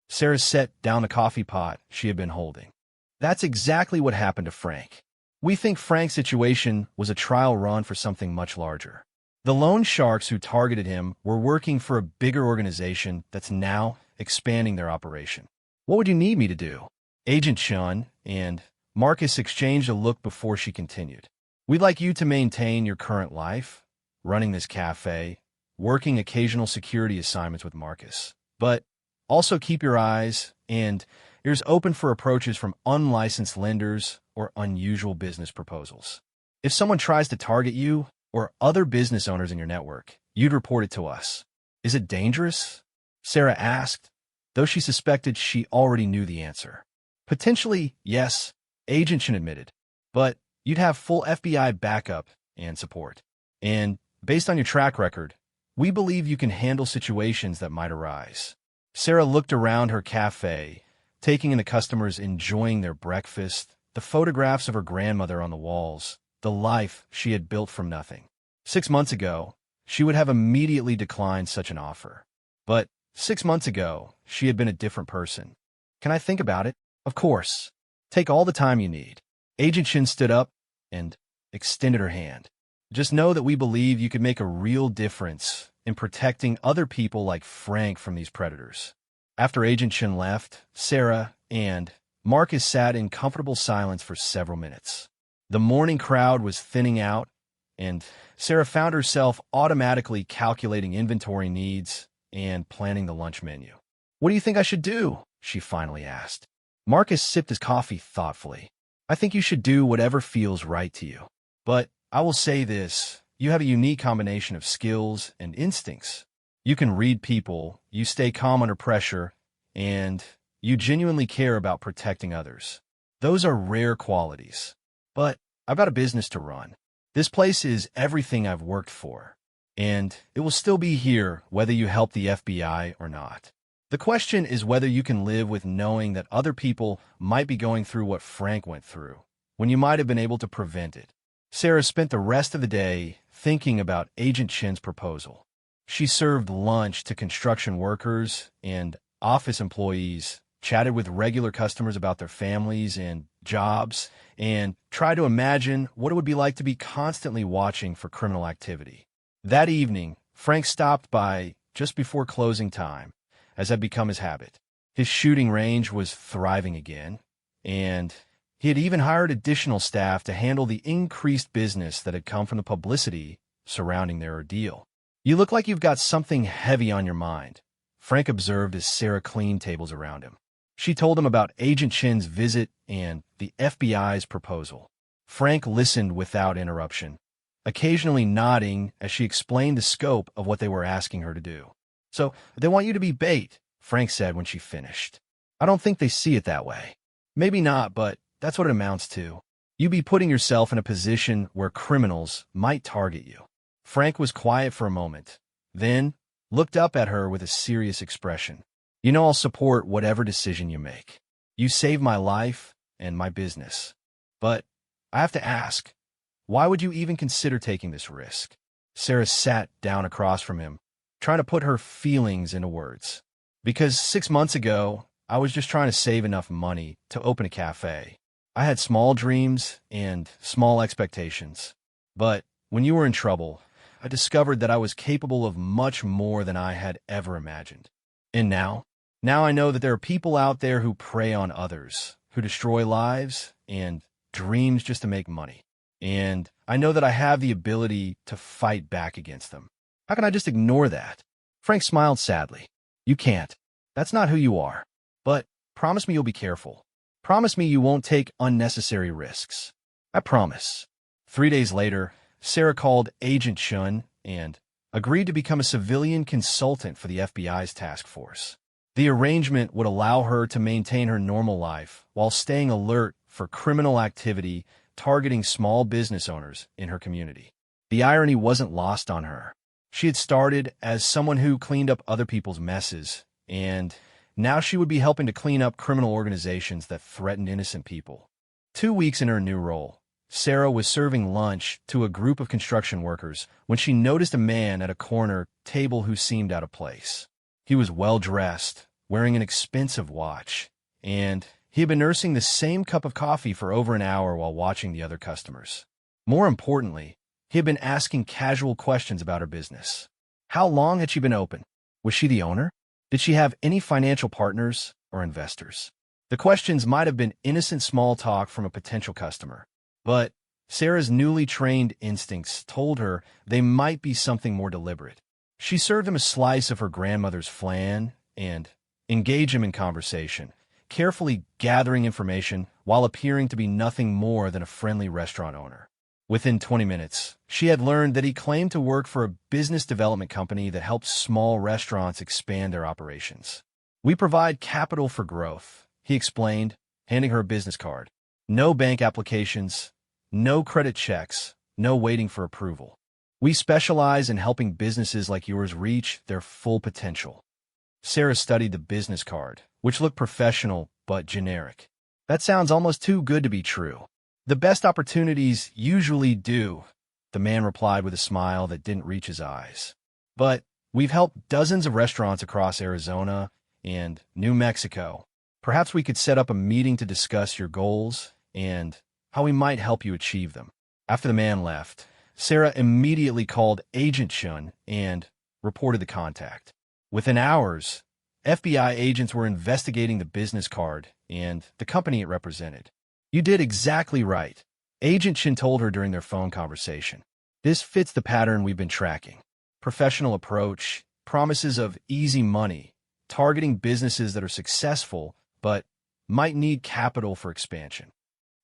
S1: Sarah set down the coffee pot she had been holding. "That's exactly what happened to Frank. We think Frank's situation was a trial run for something much larger. The loan sharks who targeted him were working for a bigger organization that's now expanding their operation." "What would you need me to do?" Agent Chun and Marcus exchanged a look before she continued. "We'd like you to maintain your current life, running this cafe, working occasional security assignments with Marcus, but also keep your eyes and ears open for approaches from unlicensed lenders or unusual business proposals. If someone tries to target you or other business owners in your network, you'd report it to us." "Is it dangerous?" Sarah asked, though she suspected she already knew the answer. "Potentially, yes," Agent Chin admitted, "but you'd have full FBI backup and support. And based on your track record, we believe you can handle situations that might arise." Sarah looked around her cafe, taking in the customers enjoying their breakfast, the photographs of her grandmother on the walls, the life she had built from nothing. 6 months ago, she would have immediately declined such an offer. But 6 months ago, she had been a different person. "Can I think about it?" "Of course. Take all the time you need." Agent Chin stood up and extended her hand. "Just know that we believe you could make a real difference in protecting other people like Frank from these predators." After Agent Chin left, Sarah and Marcus sat in comfortable silence for several minutes. The morning crowd was thinning out, and Sarah found herself automatically calculating inventory needs and planning the lunch menu. "What do you think I should do?" she finally asked. Marcus sipped his coffee thoughtfully. "I think you should do whatever feels right to you. But I will say this, you have a unique combination of skills and instincts. You can read people, you stay calm under pressure, and you genuinely care about protecting others. Those are rare qualities. But I've got a business to run. This place is everything I've worked for, and it will still be here whether you help the FBI or not. The question is whether you can live with knowing that other people might be going through what Frank went through, when you might have been able to prevent it." Sarah spent the rest of the day thinking about Agent Chin's proposal. She served lunch to construction workers and office employees, chatted with regular customers about their families and jobs, and tried to imagine what it would be like to be constantly watching for criminal activity. That evening, Frank stopped by just before closing time, as had become his habit. His shooting range was thriving again, and he had even hired additional staff to handle the increased business that had come from the publicity surrounding their ordeal. "You look like you've got something heavy on your mind," Frank observed as Sarah cleaned tables around him. She told him about Agent Chin's visit and the FBI's proposal. Frank listened without interruption, occasionally nodding as she explained the scope of what they were asking her to do. "So, they want you to be bait," Frank said when she finished. "I don't think they see it that way." "Maybe not, but that's what it amounts to. You be putting yourself in a position where criminals might target you." Frank was quiet for a moment, then looked up at her with a serious expression. "You know I'll support whatever decision you make. You saved my life and my business. But I have to ask, why would you even consider taking this risk?" Sarah sat down across from him, trying to put her feelings into words. "Because 6 months ago, I was just trying to save enough money to open a cafe. I had small dreams and small expectations. But when you were in trouble, I discovered that I was capable of much more than I had ever imagined. And now I know that there are people out there who prey on others, who destroy lives and dreams just to make money. And I know that I have the ability to fight back against them. How can I just ignore that?" Frank smiled sadly. "You can't. That's not who you are. But promise me you'll be careful. Promise me you won't take unnecessary risks." "I promise." 3 days later, Sarah called Agent Chun and agreed to become a civilian consultant for the FBI's task force. The arrangement would allow her to maintain her normal life while staying alert for criminal activity targeting small business owners in her community. The irony wasn't lost on her. She had started as someone who cleaned up other people's messes, and now she would be helping to clean up criminal organizations that threatened innocent people. 2 weeks in her new role, Sarah was serving lunch to a group of construction workers when she noticed a man at a corner table who seemed out of place. He was well-dressed, wearing an expensive watch, and he had been nursing the same cup of coffee for over an hour while watching the other customers. More importantly, he had been asking casual questions about her business. How long had she been open? Was she the owner? Did she have any financial partners or investors? The questions might have been innocent small talk from a potential customer, but Sarah's newly trained instincts told her they might be something more deliberate. She served him a slice of her grandmother's flan and engaged him in conversation, carefully gathering information while appearing to be nothing more than a friendly restaurant owner. Within 20 minutes, she had learned that he claimed to work for a business development company that helps small restaurants expand their operations. "We provide capital for growth," he explained, handing her a business card. "No bank applications, no credit checks, no waiting for approval. We specialize in helping businesses like yours reach their full potential." Sarah studied the business card, which looked professional but generic. "That sounds almost too good to be true." "The best opportunities usually do," the man replied with a smile that didn't reach his eyes. "But we've helped dozens of restaurants across Arizona and New Mexico. Perhaps we could set up a meeting to discuss your goals and how we might help you achieve them." After the man left, Sarah immediately called Agent Chun and reported the contact. Within hours, FBI agents were investigating the business card and the company it represented. "You did exactly right," Agent Chin told her during their phone conversation. "This fits the pattern we've been tracking. Professional approach, promises of easy money, targeting businesses that are successful but might need capital for expansion.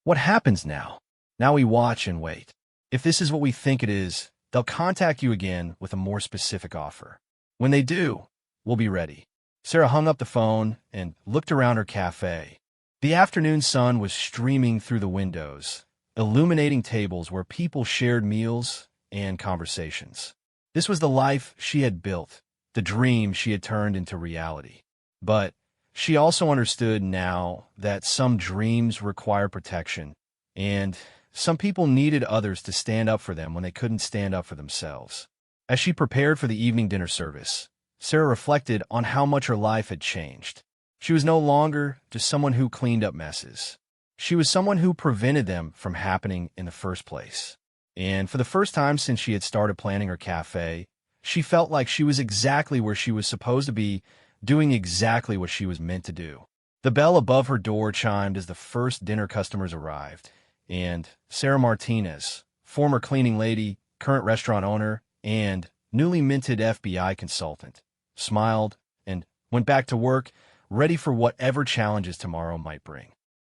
S1: What happens now? Now we watch and wait. If this is what we think it is, they'll contact you again with a more specific offer. When they do, we'll be ready." Sarah hung up the phone and looked around her cafe. The afternoon sun was streaming through the windows, illuminating tables where people shared meals and conversations. This was the life she had built, the dream she had turned into reality. But she also understood now that some dreams require protection, and some people needed others to stand up for them when they couldn't stand up for themselves. As she prepared for the evening dinner service, Sarah reflected on how much her life had changed. She was no longer just someone who cleaned up messes. She was someone who prevented them from happening in the first place. And for the first time since she had started planning her cafe, she felt like she was exactly where she was supposed to be, doing exactly what she was meant to do. The bell above her door chimed as the first dinner customers arrived, and Sarah Martinez, former cleaning lady, current restaurant owner, and newly minted FBI consultant, smiled and went back to work, ready for whatever challenges tomorrow might bring.